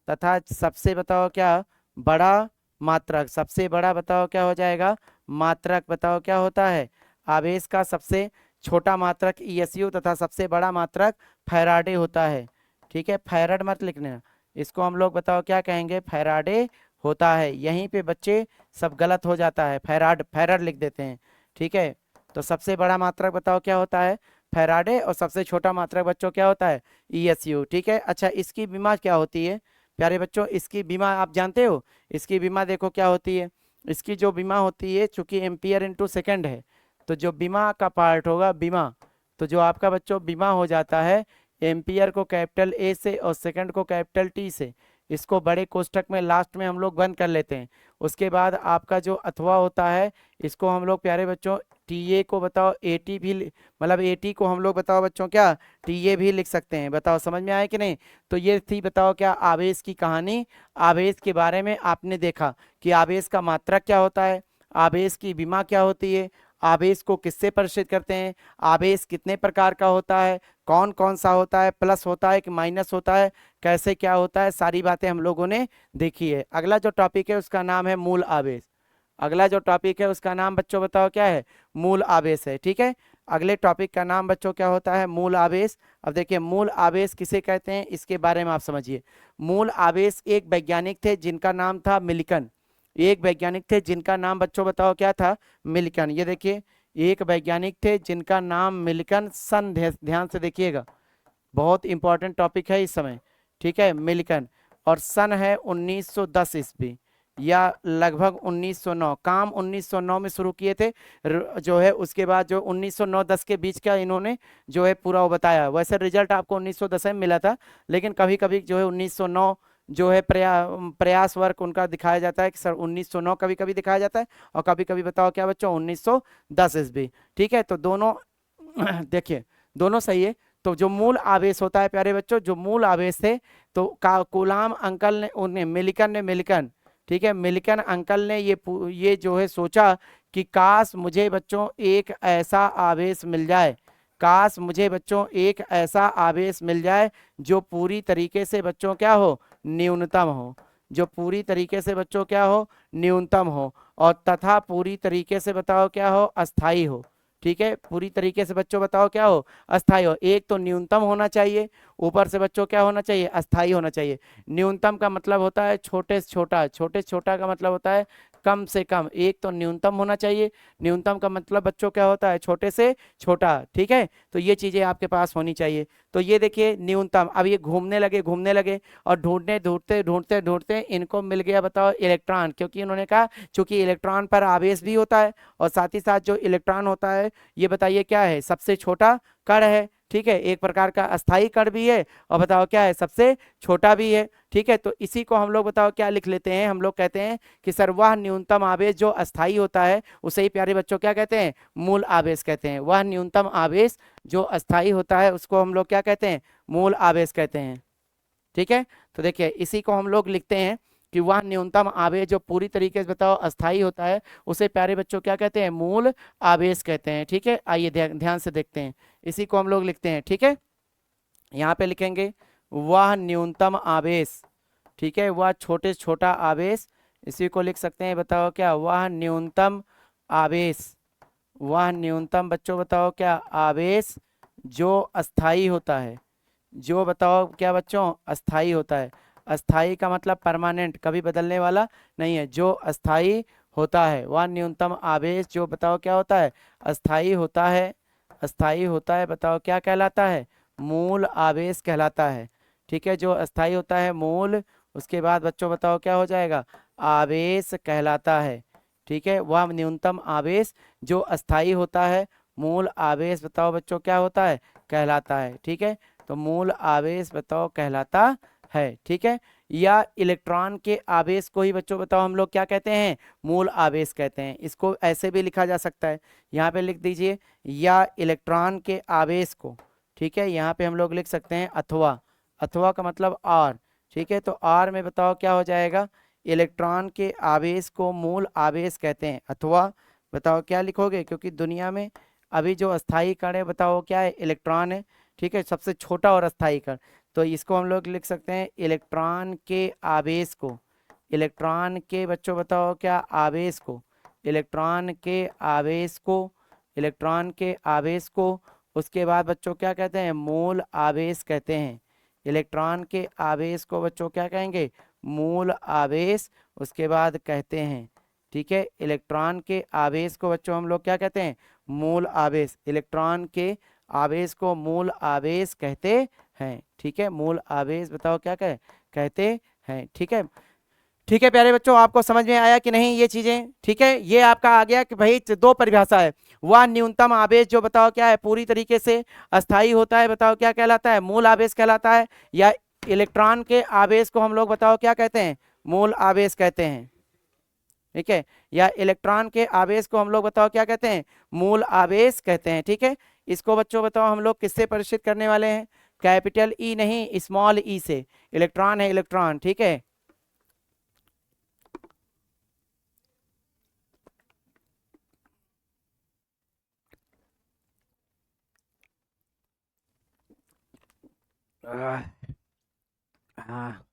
तथा सबसे बताओ क्या बड़ा मात्रक, सबसे बड़ा बताओ क्या हो जाएगा? मात्रक बताओ क्या होता है? आवेश का सबसे छोटा मात्रक ESU तथा सबसे बड़ा मात्रक फैराडे होता है। ठीक है, फैराड मत लिखना, इसको हम लोग बताओ क्या कहेंगे? फैराडे होता है। यहीं पे बच्चे सब गलत हो जाता है, फैराड फैराड लिख देते हैं। ठीक है, तो सबसे बड़ा मात्रक बताओ क्या होता है? फैराडे। और सबसे छोटा मात्रक बच्चों क्या होता है? ESU। ठीक है, अच्छा इसकी बीमा क्या होती है प्यारे बच्चों? इसकी बीमा आप जानते हो? इसकी बीमा देखो क्या होती है। इसकी जो बीमा होती है, चूंकि एम्पियर इंटू सेकेंड है, तो जो बीमा का पार्ट होगा बीमा, तो जो आपका बच्चों बीमा हो जाता है एम्पियर को कैपिटल ए से और सेकंड को कैपिटल टी से, इसको बड़े कोष्ठक में लास्ट में हम लोग बंद कर लेते हैं। उसके बाद आपका जो अथवा होता है, इसको हम लोग प्यारे बच्चों टीए को बताओ एटी भी मतलब एटी को हम लोग बताओ बच्चों क्या टीए भी लिख सकते हैं। बताओ समझ में आया कि नहीं? तो ये थी बताओ क्या आवेश की कहानी। आवेश के बारे में आपने देखा कि आवेश का मात्रक क्या होता है, आवेश की बीमा क्या होती है, आवेश को किससे परिचित करते हैं, आवेश कितने प्रकार का होता है, कौन कौन सा होता है, प्लस होता है कि माइनस होता है, कैसे क्या होता है, सारी बातें हम लोगों ने देखी है। अगला जो टॉपिक है उसका नाम है मूल आवेश। अगला जो टॉपिक है उसका नाम बच्चों बताओ क्या है? मूल आवेश है। ठीक है, अगले टॉपिक का नाम बच्चों क्या होता है? मूल आवेश। अब देखिए मूल आवेश किसे कहते हैं इसके बारे में आप समझिए। मूल आवेश एक वैज्ञानिक थे जिनका नाम था मिल्टन। एक वैज्ञानिक थे जिनका नाम बच्चों बताओ क्या था? मिल्टन। ये देखिए एक वैज्ञानिक थे जिनका नाम मिल्टन, सन ध्यान से देखिएगा, बहुत इंपॉर्टेंट टॉपिक है इस समय। ठीक है, मिल्टन, और सन है 1910 ईस्वी या लगभग 1909। काम 1909 में शुरू किए थे जो है, उसके बाद जो 1909-10 के बीच का इन्होंने जो है पूरा वो बताया। वैसे रिजल्ट आपको 1910 में मिला था, लेकिन कभी कभी जो है 1909 जो है प्रयास वर्क उनका दिखाया जाता है कि सर 1909 कभी कभी दिखाया जाता है, और कभी कभी बताओ क्या बच्चों 1910 ईस्वी। ठीक है, तो दोनों देखिए दोनों सही है। तो जो मूल आवेश होता है प्यारे बच्चों, जो मूल आवेश थे, तो कूलाम अंकल ने उन्हें मिल्टन, ठीक है, मिल्टन अंकल ने ये जो है सोचा कि काश मुझे बच्चों एक ऐसा आवेश मिल जाए, काश मुझे बच्चों एक ऐसा आवेश मिल जाए जो पूरी तरीके से बच्चों क्या हो? न्यूनतम हो। जो पूरी तरीके से बच्चों क्या हो? न्यूनतम हो, और तथा पूरी तरीके से बताओ क्या हो? अस्थाई हो। ठीक है, पूरी तरीके से बच्चों बताओ क्या हो? अस्थाई हो। एक तो न्यूनतम होना चाहिए, ऊपर से बच्चों क्या होना चाहिए? अस्थाई होना चाहिए। न्यूनतम का मतलब होता है छोटे से छोटा, छोटे से छोटा का मतलब होता है कम से कम। एक तो न्यूनतम होना चाहिए, न्यूनतम का मतलब बच्चों क्या होता है? छोटे से छोटा। ठीक है, तो ये चीजें आपके पास होनी चाहिए। तो ये देखिए न्यूनतम, अब ये घूमने लगे और ढूंढते इनको मिल गया बताओ इलेक्ट्रॉन, क्योंकि इन्होंने कहा चूंकि इलेक्ट्रॉन पर आवेश भी होता है, और साथ ही साथ जो इलेक्ट्रॉन होता है ये बताइए क्या है? सबसे छोटा कण है। ठीक है, एक प्रकार का अस्थाई कण भी है, और बताओ क्या है? सबसे छोटा भी है। ठीक है, तो इसी को हम लोग बताओ क्या लिख लेते हैं? हम लोग कहते हैं कि सर वह न्यूनतम आवेश जो अस्थाई होता है उसे ही प्यारे बच्चों क्या कहते हैं? मूल आवेश कहते हैं। वह न्यूनतम आवेश जो अस्थाई होता है उसको हम लोग क्या कहते हैं? मूल आवेश कहते हैं। ठीक है, तो देखिए इसी को हम लोग लिखते हैं कि वह न्यूनतम आवेश जो पूरी तरीके से बताओ अस्थाई होता है उसे प्यारे बच्चों क्या कहते हैं? मूल आवेश कहते हैं। ठीक है, आइए ध्यान से देखते हैं, इसी को हम लोग लिखते हैं। ठीक है, यहाँ पे लिखेंगे वह न्यूनतम आवेश। ठीक है, वह छोटे से छोटा आवेश, इसी को लिख सकते हैं बताओ क्या? वह न्यूनतम आवेश। वह न्यूनतम बच्चों बताओ क्या? आवेश जो अस्थाई होता है, जो बताओ क्या बच्चों? अस्थाई होता है। अस्थाई का मतलब परमानेंट, कभी बदलने वाला नहीं है। जो अस्थाई होता है वह न्यूनतम आवेश जो बताओ क्या होता है? अस्थाई होता है। अस्थाई होता है बताओ क्या कहलाता है? मूल आवेश कहलाता है। ठीक है, जो अस्थाई होता है मूल, उसके बाद बच्चों बताओ क्या हो जाएगा? आवेश कहलाता है। ठीक है, वह न्यूनतम आवेश जो अस्थाई होता है मूल आवेश बताओ बच्चों क्या होता है? कहलाता है। ठीक है, तो मूल आवेश बताओ कहलाता है। ठीक है, या इलेक्ट्रॉन के आवेश को ही बच्चों बताओ हम लोग क्या कहते हैं? मूल आवेश कहते हैं। इसको ऐसे भी लिखा जा सकता है, यहाँ पे लिख दीजिए या इलेक्ट्रॉन के आवेश को। ठीक है, यहाँ पे हम लोग लिख सकते हैं अथवा, अथवा का मतलब और, ठीक है। तो और में बताओ क्या हो जाएगा, इलेक्ट्रॉन के आवेश को मूल आवेश कहते हैं, अथवा बताओ क्या लिखोगे, क्योंकि दुनिया में अभी जो अस्थाई कण है बताओ क्या है, इलेक्ट्रॉन है, ठीक है, सबसे छोटा और अस्थाई कण। तो इसको हम लोग लिख सकते हैं इलेक्ट्रॉन के आवेश को, इलेक्ट्रॉन के बच्चों बताओ क्या आवेश को, इलेक्ट्रॉन के आवेश को, इलेक्ट्रॉन के आवेश को उसके बाद बच्चों क्या कहते हैं, मूल आवेश कहते हैं। इलेक्ट्रॉन के आवेश को बच्चों क्या कहेंगे, मूल आवेश उसके बाद कहते हैं, ठीक है। इलेक्ट्रॉन के आवेश को बच्चों हम लोग क्या कहते हैं, मूल आवेश, इलेक्ट्रॉन के आवेश को मूल आवेश कहते हैं, ठीक है। मूल आवेश बताओ क्या कहते हैं, ठीक है। ठीक है प्यारे बच्चों, आपको समझ में आया कि नहीं ये चीजें, ठीक है। ये आपका आ गया कि भाई दो परिभाषा है, वह न्यूनतम आवेश जो बताओ क्या है पूरी तरीके से अस्थाई होता है बताओ क्या कहलाता है, मूल आवेश कहलाता है, या इलेक्ट्रॉन के आवेश को हम लोग बताओ क्या कहते हैं, मूल आवेश कहते हैं, ठीक है। या इलेक्ट्रॉन के आवेश को हम लोग बताओ क्या कहते हैं, मूल आवेश कहते हैं, ठीक है। इसको बच्चों बताओ हम लोग किससे परिचित करने वाले हैं, कैपिटल ई नहीं स्मॉल ई से, इलेक्ट्रॉन है इलेक्ट्रॉन, ठीक है। हाँ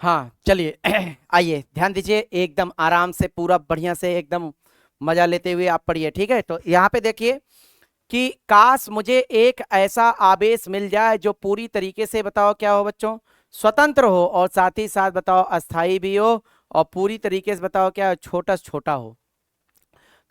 हाँ चलिए आइए ध्यान दीजिए, एकदम आराम से पूरा बढ़िया से एकदम मजा लेते हुए आप पढ़िए, ठीक है। तो यहाँ पे देखिए कि काश मुझे एक ऐसा आवेश मिल जाए जो पूरी तरीके से बताओ क्या हो बच्चों, स्वतंत्र हो, और साथ ही साथ बताओ अस्थाई भी हो, और पूरी तरीके से बताओ क्या छोटा से छोटा हो।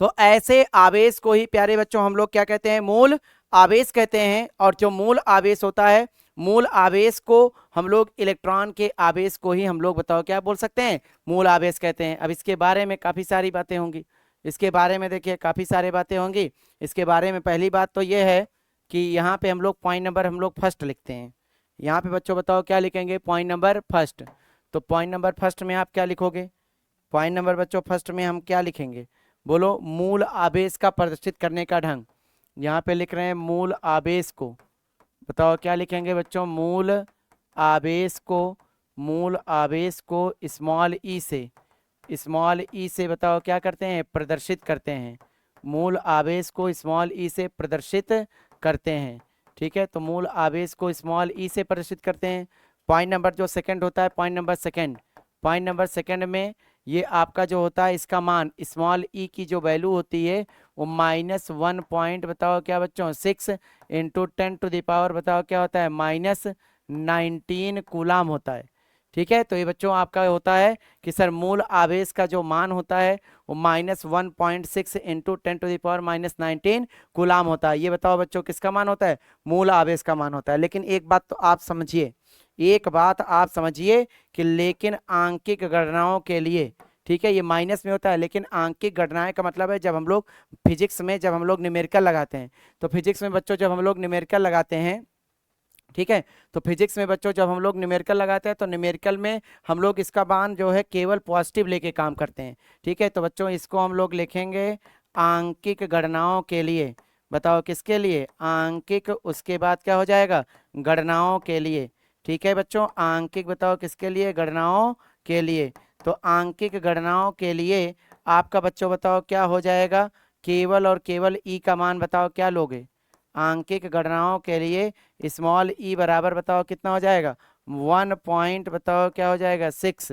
तो ऐसे आवेश को ही प्यारे बच्चों हम लोग क्या कहते हैं, मूल आवेश कहते हैं। और जो मूल आवेश होता है, मूल आवेश को हम लोग इलेक्ट्रॉन के आवेश को ही हम लोग बताओ क्या बोल सकते हैं, मूल आवेश कहते हैं। अब इसके बारे में काफी सारी बातें होंगी, इसके बारे में देखिए काफी सारी बातें होंगी। इसके बारे में पहली बात तो ये है कि यहाँ पे हम लोग पॉइंट नंबर हम लोग फर्स्ट लिखते हैं। यहाँ पे बच्चों बताओ क्या लिखेंगे, पॉइंट नंबर फर्स्ट। तो पॉइंट नंबर फर्स्ट में आप क्या लिखोगे, पॉइंट नंबर बच्चों फर्स्ट में हम क्या लिखेंगे, बोलो, मूल आवेश का प्रदर्शित करने का ढंग। यहाँ पे लिख रहे हैं मूल आवेश को, बताओ क्या लिखेंगे बच्चों, मूल आवेश को, मूल आवेश को स्मॉल ई से, स्मॉल ई से बताओ क्या करते हैं, प्रदर्शित करते हैं। मूल आवेश को स्मॉल ई से प्रदर्शित करते हैं, ठीक है। तो मूल आवेश को स्मॉल ई से प्रदर्शित करते हैं। पॉइंट नंबर जो सेकंड होता है, point number second, point number second में ये आपका जो होता है इसका मान स्मॉल ई की जो वैल्यू होती है वो -1 पॉइंट बताओ क्या बच्चों 6 इंटू 10⁻, बताओ क्या होता है, -19 कूलाम होता है, ठीक है। तो ये बच्चों आपका होता है कि सर मूल आवेश का जो मान होता है वो -1.6 इंटू 10⁻⁻19 कूलाम होता है। ये बताओ बच्चों किसका मान होता है, मूल आवेश का मान होता है। लेकिन एक बात तो आप समझिए, एक बात आप समझिए कि लेकिन आंकिक गणनाओं के लिए, ठीक है, ये माइनस में होता है, लेकिन आंकिक गणनाएं का मतलब है जब हम लोग फिजिक्स में जब हम लोग न्यूमेरिकल लगाते हैं, तो फिजिक्स में बच्चों जब हम लोग न्यूमेरिकल लगाते हैं, ठीक है, तो फिजिक्स में बच्चों जब हम लोग न्यूमेरिकल लगाते हैं तो न्यूमेरिकल में हम लोग इसका मान जो है केवल पॉजिटिव लेके काम करते हैं, ठीक है। तो बच्चों इसको हम लोग लिखेंगे आंकिक गणनाओं के लिए, बताओ किसके लिए, आंकिक, उसके बाद क्या हो जाएगा, गणनाओं के लिए, ठीक है बच्चों। आंकिक बताओ किसके लिए, गणनाओं के लिए। तो आंकिक गणनाओं के लिए आपका बच्चों बताओ क्या हो जाएगा, केवल और केवल ई का मान बताओ क्या लोगे, आंकिक गणनाओं के लिए स्मॉल ई बराबर बताओ कितना हो जाएगा, 1 पॉइंट बताओ क्या हो जाएगा 6,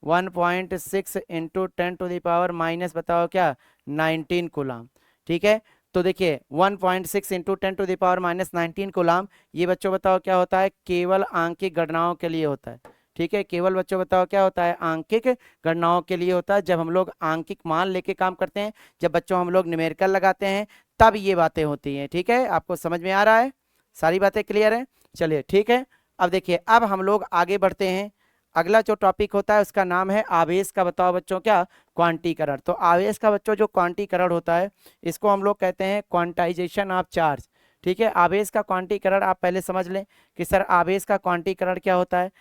1.6 इंटू 10⁻, माइनस बताओ क्या 19 कूलाम, ठीक है। तो देखिए 1.6 इंटू 10⁻⁻19 कूलाम, ये बच्चों बताओ क्या होता है, केवल आंकिक गणनाओं के लिए होता है, ठीक है। केवल बच्चों बताओ क्या होता है, आंकिक गणनाओं के लिए होता है। जब हम लोग आंकिक मान लेके काम करते हैं, जब बच्चों हम लोग न्यूमेरिकल लगाते हैं, तब ये बातें होती हैं, ठीक है। आपको समझ में आ रहा है, सारी बातें क्लियर है, चलिए ठीक है। अब देखिए अब हम लोग आगे बढ़ते हैं, अगला जो टॉपिक होता है उसका नाम है आवेश का, बताओ बच्चों क्या, क्वांटीकरण। तो आवेश का बच्चों जो क्वांटीकरण होता है इसको हम लोग कहते हैं क्वांटाइजेशन ऑफ चार्ज। ठीक है, आवेश का क्वांटीकरण आप पहले समझ लें कि सर आवेश का क्वांटीकरण क्या होता है।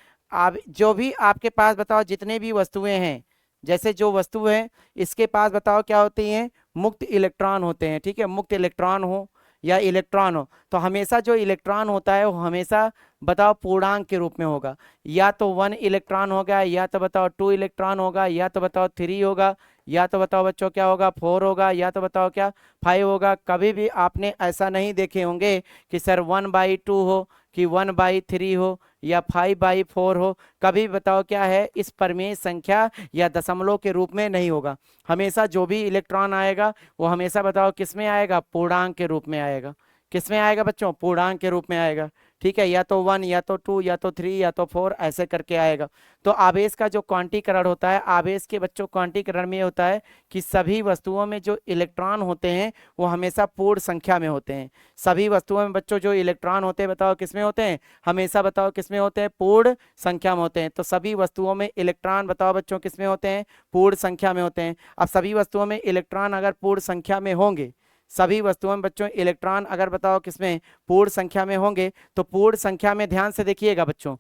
जो भी आपके पास बताओ जितने भी वस्तुएं हैं, जैसे जो वस्तु है इसके पास बताओ क्या होती हैं, मुक्त इलेक्ट्रॉन होते हैं। ठीक है, मुक्त इलेक्ट्रॉन हो या इलेक्ट्रॉन हो, तो हमेशा जो इलेक्ट्रॉन होता है वो हमेशा बताओ पूर्णांक के रूप में होगा। या तो 1 इलेक्ट्रॉन होगा, या तो बताओ 2 इलेक्ट्रॉन होगा, या तो बताओ 3 होगा, या तो बताओ बच्चों क्या होगा 4 होगा, या तो बताओ क्या 5 होगा। कभी भी आपने ऐसा नहीं देखे होंगे कि सर 1/2 हो, कि 1/3 हो, या 5/4 हो। कभी बताओ क्या है, इस परमेय संख्या या दशमलव के रूप में नहीं होगा। हमेशा जो भी इलेक्ट्रॉन आएगा वो हमेशा बताओ किस में आएगा, पूर्णांक के रूप में आएगा। किस में आएगा बच्चों, पूर्णांक के रूप में आएगा। ठीक है, या तो 1 या तो 2 या तो 3 या तो 4 ऐसे करके आएगा। तो आवेश का जो क्वांटीकरण होता है, आवेश के बच्चों क्वांटीकरण में होता है कि सभी वस्तुओं में जो इलेक्ट्रॉन होते हैं वो हमेशा पूर्ण संख्या में होते हैं। सभी वस्तुओं में बच्चों जो इलेक्ट्रॉन होते हैं बताओ किस में होते हैं, हमेशा बताओ किस में होते हैं, पूर्ण संख्या में होते हैं। तो सभी वस्तुओं में इलेक्ट्रॉन बताओ बच्चों किस में होते हैं, पूर्ण संख्या में होते हैं। अब सभी वस्तुओं में इलेक्ट्रॉन अगर पूर्ण संख्या में होंगे, सभी वस्तुओं में बच्चों इलेक्ट्रॉन अगर बताओ किसमें, पूर्ण संख्या में होंगे, तो पूर्ण संख्या में ध्यान से देखिएगा बच्चों,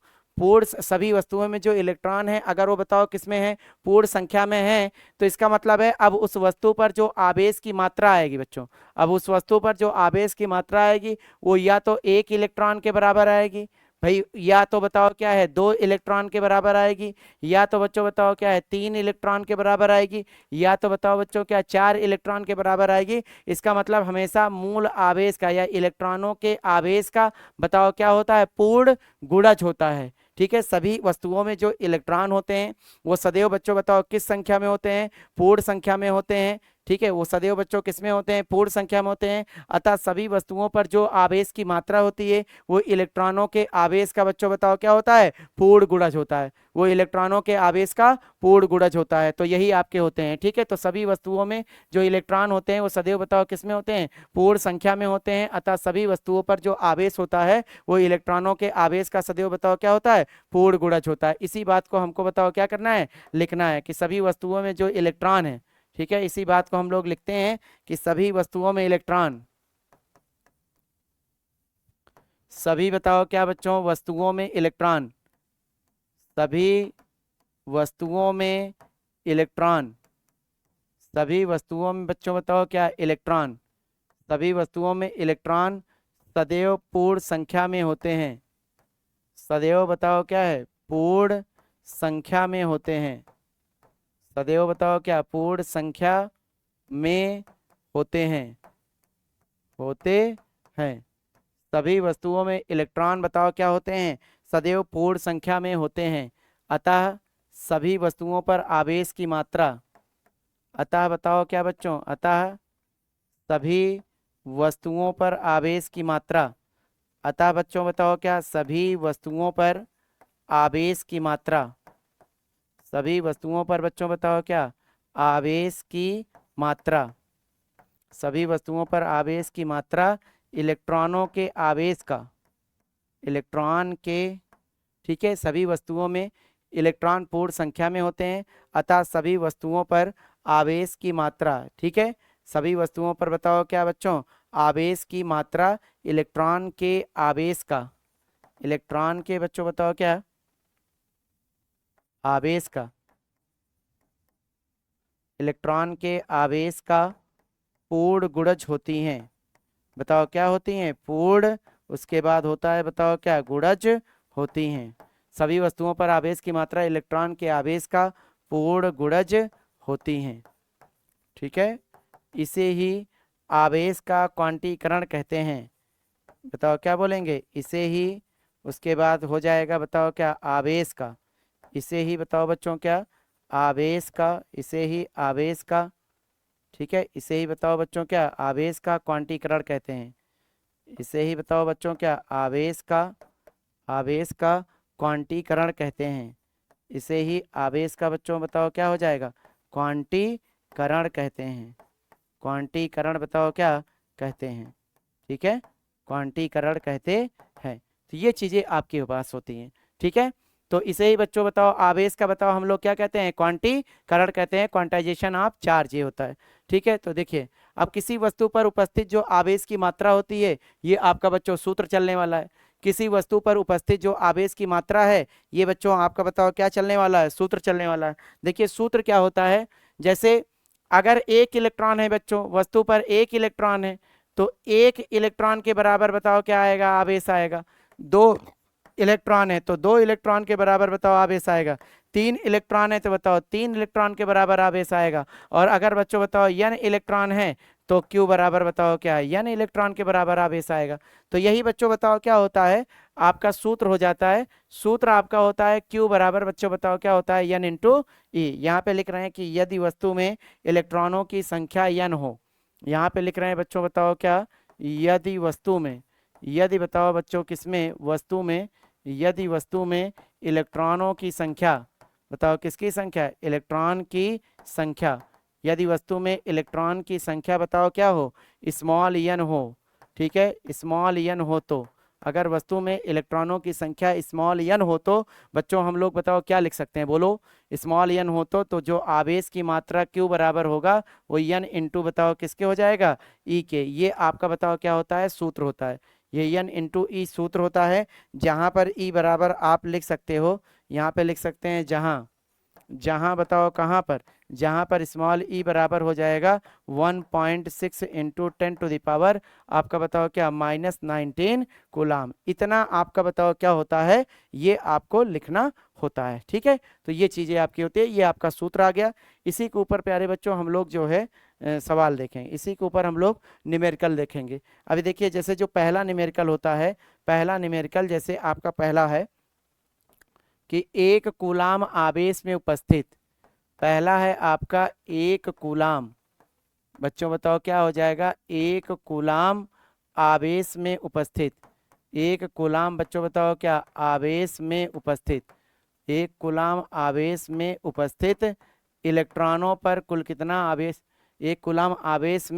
सभी वस्तुओं में जो इलेक्ट्रॉन है अगर वो बताओ किसमें है, पूर्ण संख्या में है, तो इसका मतलब है अब उस वस्तु पर जो आवेश की मात्रा आएगी बच्चों, अब उस वस्तु पर जो आवेश की मात्रा आएगी वो या तो 1 इलेक्ट्रॉन के बराबर आएगी भाई, या तो बताओ क्या है 2 इलेक्ट्रॉन के बराबर आएगी, या तो बच्चों बताओ क्या है 3 इलेक्ट्रॉन के बराबर आएगी, या तो बताओ बच्चों क्या 4 इलेक्ट्रॉन के बराबर आएगी। इसका मतलब हमेशा मूल आवेश का या इलेक्ट्रॉनों के आवेश का बताओ क्या होता है, पूर्ण गुणज होता है। ठीक है, सभी वस्तुओं में जो इलेक्ट्रॉन होते हैं वो सदैव बच्चों बताओ किस संख्या में होते हैं, पूर्ण संख्या में होते हैं। ठीक है, वो सदैव बच्चों किस में होते हैं, पूर्ण संख्या में होते हैं। अतः सभी वस्तुओं पर जो आवेश की मात्रा होती है वो इलेक्ट्रॉनों के आवेश का बच्चों बताओ क्या होता है, पूर्ण गुणज होता है। वो इलेक्ट्रॉनों के आवेश का पूर्ण गुणज होता है। तो यही आपके होते हैं। ठीक है, तो सभी वस्तुओं में जो इलेक्ट्रॉन होते हैं वो सदैव बताओ किस में होते हैं, पूर्ण संख्या में होते हैं। अतः सभी वस्तुओं पर जो आवेश होता है वो इलेक्ट्रॉनों के आवेश का सदैव बताओ क्या होता है, पूर्ण गुणज होता है। इसी बात को हमको बताओ क्या करना है, लिखना है कि सभी वस्तुओं में जो इलेक्ट्रॉन है, ठीक है, इसी बात को हम लोग लिखते हैं कि सभी वस्तुओं में इलेक्ट्रॉन, सभी बताओ क्या बच्चों, वस्तुओं में इलेक्ट्रॉन, सभी वस्तुओं में इलेक्ट्रॉन, सभी वस्तुओं में बच्चों बताओ क्या, इलेक्ट्रॉन, सभी वस्तुओं में इलेक्ट्रॉन सदैव पूर्ण संख्या में होते हैं। सदैव बताओ क्या है, पूर्ण संख्या में होते हैं। सदैव बताओ क्या, पूर्ण संख्या में होते हैं, होते हैं। सभी वस्तुओं में इलेक्ट्रॉन बताओ क्या होते हैं, सदैव पूर्ण संख्या में होते हैं। अतः सभी वस्तुओं पर आवेश की मात्रा, अतः बताओ क्या बच्चों, अतः सभी वस्तुओं पर आवेश की मात्रा, अतः बच्चों बताओ क्या, सभी वस्तुओं पर आवेश की मात्रा, सभी वस्तुओं पर बच्चों बताओ क्या, आवेश की मात्रा, सभी वस्तुओं पर आवेश की मात्रा इलेक्ट्रॉनों के आवेश का, इलेक्ट्रॉन के, ठीक है, सभी वस्तुओं में इलेक्ट्रॉन पूर्ण संख्या में होते हैं। अतः सभी वस्तुओं पर आवेश की मात्रा, ठीक है, सभी वस्तुओं पर बताओ क्या बच्चों, आवेश की मात्रा इलेक्ट्रॉन के आवेश का, इलेक्ट्रॉन के बच्चों बताओ क्या, आवेश का, इलेक्ट्रॉन के आवेश का पूर्ण गुणज होती हैं। बताओ क्या होती हैं, पूर्ण, उसके बाद होता है बताओ क्या, गुणज होती हैं। सभी वस्तुओं पर आवेश की मात्रा इलेक्ट्रॉन के आवेश का पूर्ण गुणज होती हैं। ठीक है, इसे ही आवेश का क्वांटीकरण कहते हैं। बताओ क्या बोलेंगे, इसे ही, उसके बाद हो जाएगा बताओ क्या, आवेश का, इसे ही बताओ बच्चों क्या, आवेश का, इसे ही आवेश का, ठीक है, इसे ही बताओ बच्चों क्या, आवेश का क्वांटीकरण कहते हैं। इसे ही बताओ बच्चों क्या, आवेश का, आवेश का क्वांटीकरण कहते हैं। इसे ही आवेश का बच्चों बताओ क्या हो जाएगा, क्वांटीकरण कहते हैं। क्वांटीकरण बताओ क्या कहते हैं, ठीक है, क्वांटीकरण कहते हैं। तो ये चीजें आपके पास होती हैं। ठीक है, तो इसे ही बच्चों बताओ आवेश का बताओ हम लोग क्या कहते हैं, क्वांटीकरण कहते हैं, क्वांटाइजेशन ऑफ चार्ज ये होता है। ठीक है, तो देखिए अब किसी वस्तु पर उपस्थित जो आवेश की मात्रा होती है, ये आपका बच्चों सूत्र चलने वाला है। किसी वस्तु पर उपस्थित जो आवेश की मात्रा है, ये बच्चों आपका बताओ क्या चलने वाला है, सूत्र चलने वाला है। देखिए सूत्र क्या होता है, जैसे अगर एक इलेक्ट्रॉन है बच्चों, वस्तु पर एक इलेक्ट्रॉन है, तो एक इलेक्ट्रॉन के बराबर बताओ क्या आएगा, आवेश आएगा। दो इलेक्ट्रॉन है तो दो इलेक्ट्रॉन के बराबर बताओ आवेश आएगा। तीन इलेक्ट्रॉन है तो बताओ तीन इलेक्ट्रॉन के बराबर आवेश आएगा। और अगर बच्चों बताओ n इलेक्ट्रॉन है तो q बराबर बताओ क्या है, n इलेक्ट्रॉन के बराबर आवेश आएगा। तो यही बच्चों बताओ क्या होता है, आपका सूत्र हो जाता है। सूत्र आपका होता है q बराबर बच्चों बताओ क्या होता है, n इंटू ई। यहाँ पे लिख रहे हैं कि यदि वस्तु में इलेक्ट्रॉनों की संख्या n हो, यहाँ पे लिख रहे हैं बच्चों बताओ क्या, यदि वस्तु में, यदि बताओ बच्चों किसमें, वस्तु में, यदि वस्तु में इलेक्ट्रॉनों की संख्या बताओ, किसकी संख्या, इलेक्ट्रॉन की संख्या, यदि वस्तु में इलेक्ट्रॉन की संख्या बताओ क्या हो, स्मॉल n हो। ठीक है, स्मॉल n हो तो, अगर वस्तु में इलेक्ट्रॉनों की संख्या स्मॉल n हो तो बच्चों हम लोग बताओ क्या लिख सकते हैं, बोलो। स्मॉल n हो तो जो आवेश की मात्रा q बराबर होगा वो n इंटू बताओ किसके हो जाएगा, e के। ये आपका बताओ क्या होता है, सूत्र होता है। ये n इंटू ई सूत्र होता है। जहां पर e बराबर आप लिख सकते हो, यहाँ पे लिख सकते हैं जहां, जहां बताओ कहां पर, जहां पर स्मॉल ई बराबर हो जाएगा 1.6 इंटू 10⁻, आपका बताओ क्या, -19 कूलाम। इतना आपका बताओ क्या होता है, ये आपको लिखना होता है। ठीक है, तो ये चीजें आपकी होती है, ये आपका सूत्र आ गया। इसी के ऊपर प्यारे बच्चों हम लोग जो है सवाल देखेंगे, इसी के ऊपर हम लोग न्यूमेरिकल देखेंगे। अभी देखिए जैसे जो पहला न्यूमेरिकल होता है, पहला न्यूमेरिकल जैसे आपका पहला है कि एक कूलाम आवेश में उपस्थित, पहला है आपका एक कूलाम, बच्चों बताओ क्या हो जाएगा, एक कूलाम आवेश में उपस्थित, एक कूलाम बच्चों बताओ क्या, आवेश में उपस्थित, एक कूलाम आवेश में उपस्थित इलेक्ट्रॉनों पर कुल कितना आवेश, एक कूलाम आवेश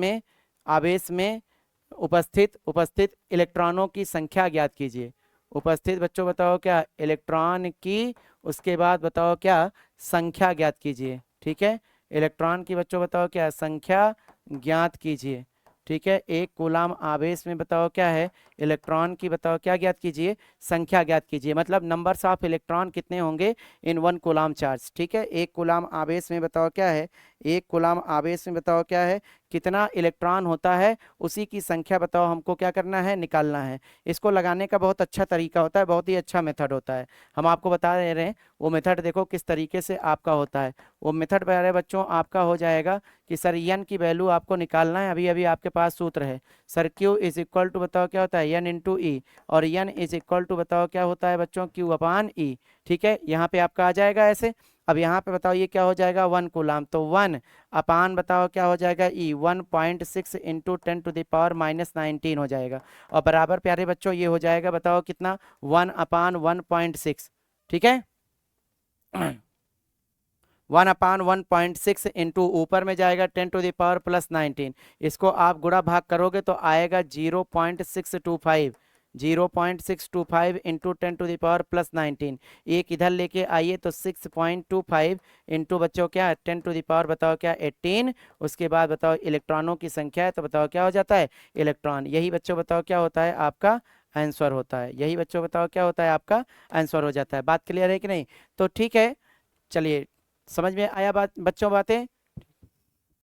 में उपस्थित इलेक्ट्रॉनों की संख्या ज्ञात कीजिए। उपस्थित बच्चों बताओ क्या, इलेक्ट्रॉन की, उसके बाद बताओ क्या, संख्या ज्ञात कीजिए। ठीक है, इलेक्ट्रॉन की बच्चों बताओ क्या, संख्या ज्ञात कीजिए। ठीक है, एक कूलाम आवेश में बताओ क्या है, इलेक्ट्रॉन की बताओ क्या ज्ञात कीजिए, संख्या ज्ञात कीजिए। मतलब नंबर्स ऑफ इलेक्ट्रॉन कितने होंगे इन 1 कूलाम चार्ज। ठीक है, एक कूलाम आवेश में बताओ क्या है, एक कूलाम आवेश में बताओ क्या है, कितना इलेक्ट्रॉन होता है, उसी की संख्या बताओ हमको क्या करना है, निकालना है। इसको लगाने का बहुत अच्छा तरीका होता है, बहुत ही अच्छा मेथड होता है, हम आपको बता दे रहे हैं। वो मेथड देखो किस तरीके से आपका होता है। वो मेथड प्यारे बच्चों आपका हो जाएगा कि सर n की वैल्यू आपको निकालना है। अभी अभी आपके पास सूत्र है sir q is equal to बताओ क्या होता है, n इंटू ई, और n इज इक्वल टू बताओ क्या होता है बच्चों, q अपान ई। ठीक है, यहाँ पे आपका आ जाएगा ऐसे। अब यहाँ पे बताओ ये क्या हो जाएगा, 1 कूलाम, तो 1 अपान बताओ क्या हो जाएगा, ई 1.6 इंटू 10⁻⁻19 हो जाएगा। और बराबर प्यारे बच्चों ये हो जाएगा बताओ कितना, 1 अपान 1.6। ठीक है 1 अपान 1.6 इंटू ऊपर में जाएगा 10⁻+19, इसको आप गुणा भाग करोगे तो आएगा 0.625, 0.625 इंटू 10⁻+19। एक इधर लेके आइए तो 6.25 इंटू बच्चों क्या 10 बताओ क्या 18। उसके बाद बताओ इलेक्ट्रॉनों की संख्या है तो बताओ क्या हो जाता है, इलेक्ट्रॉन। यही बच्चों बताओ क्या होता है, आपका आंसर होता है। यही बच्चों बताओ क्या होता है, आपका आंसर हो जाता है। बात क्लियर है कि नहीं? तो ठीक है, चलिए समझ में आया बात बच्चों, बातें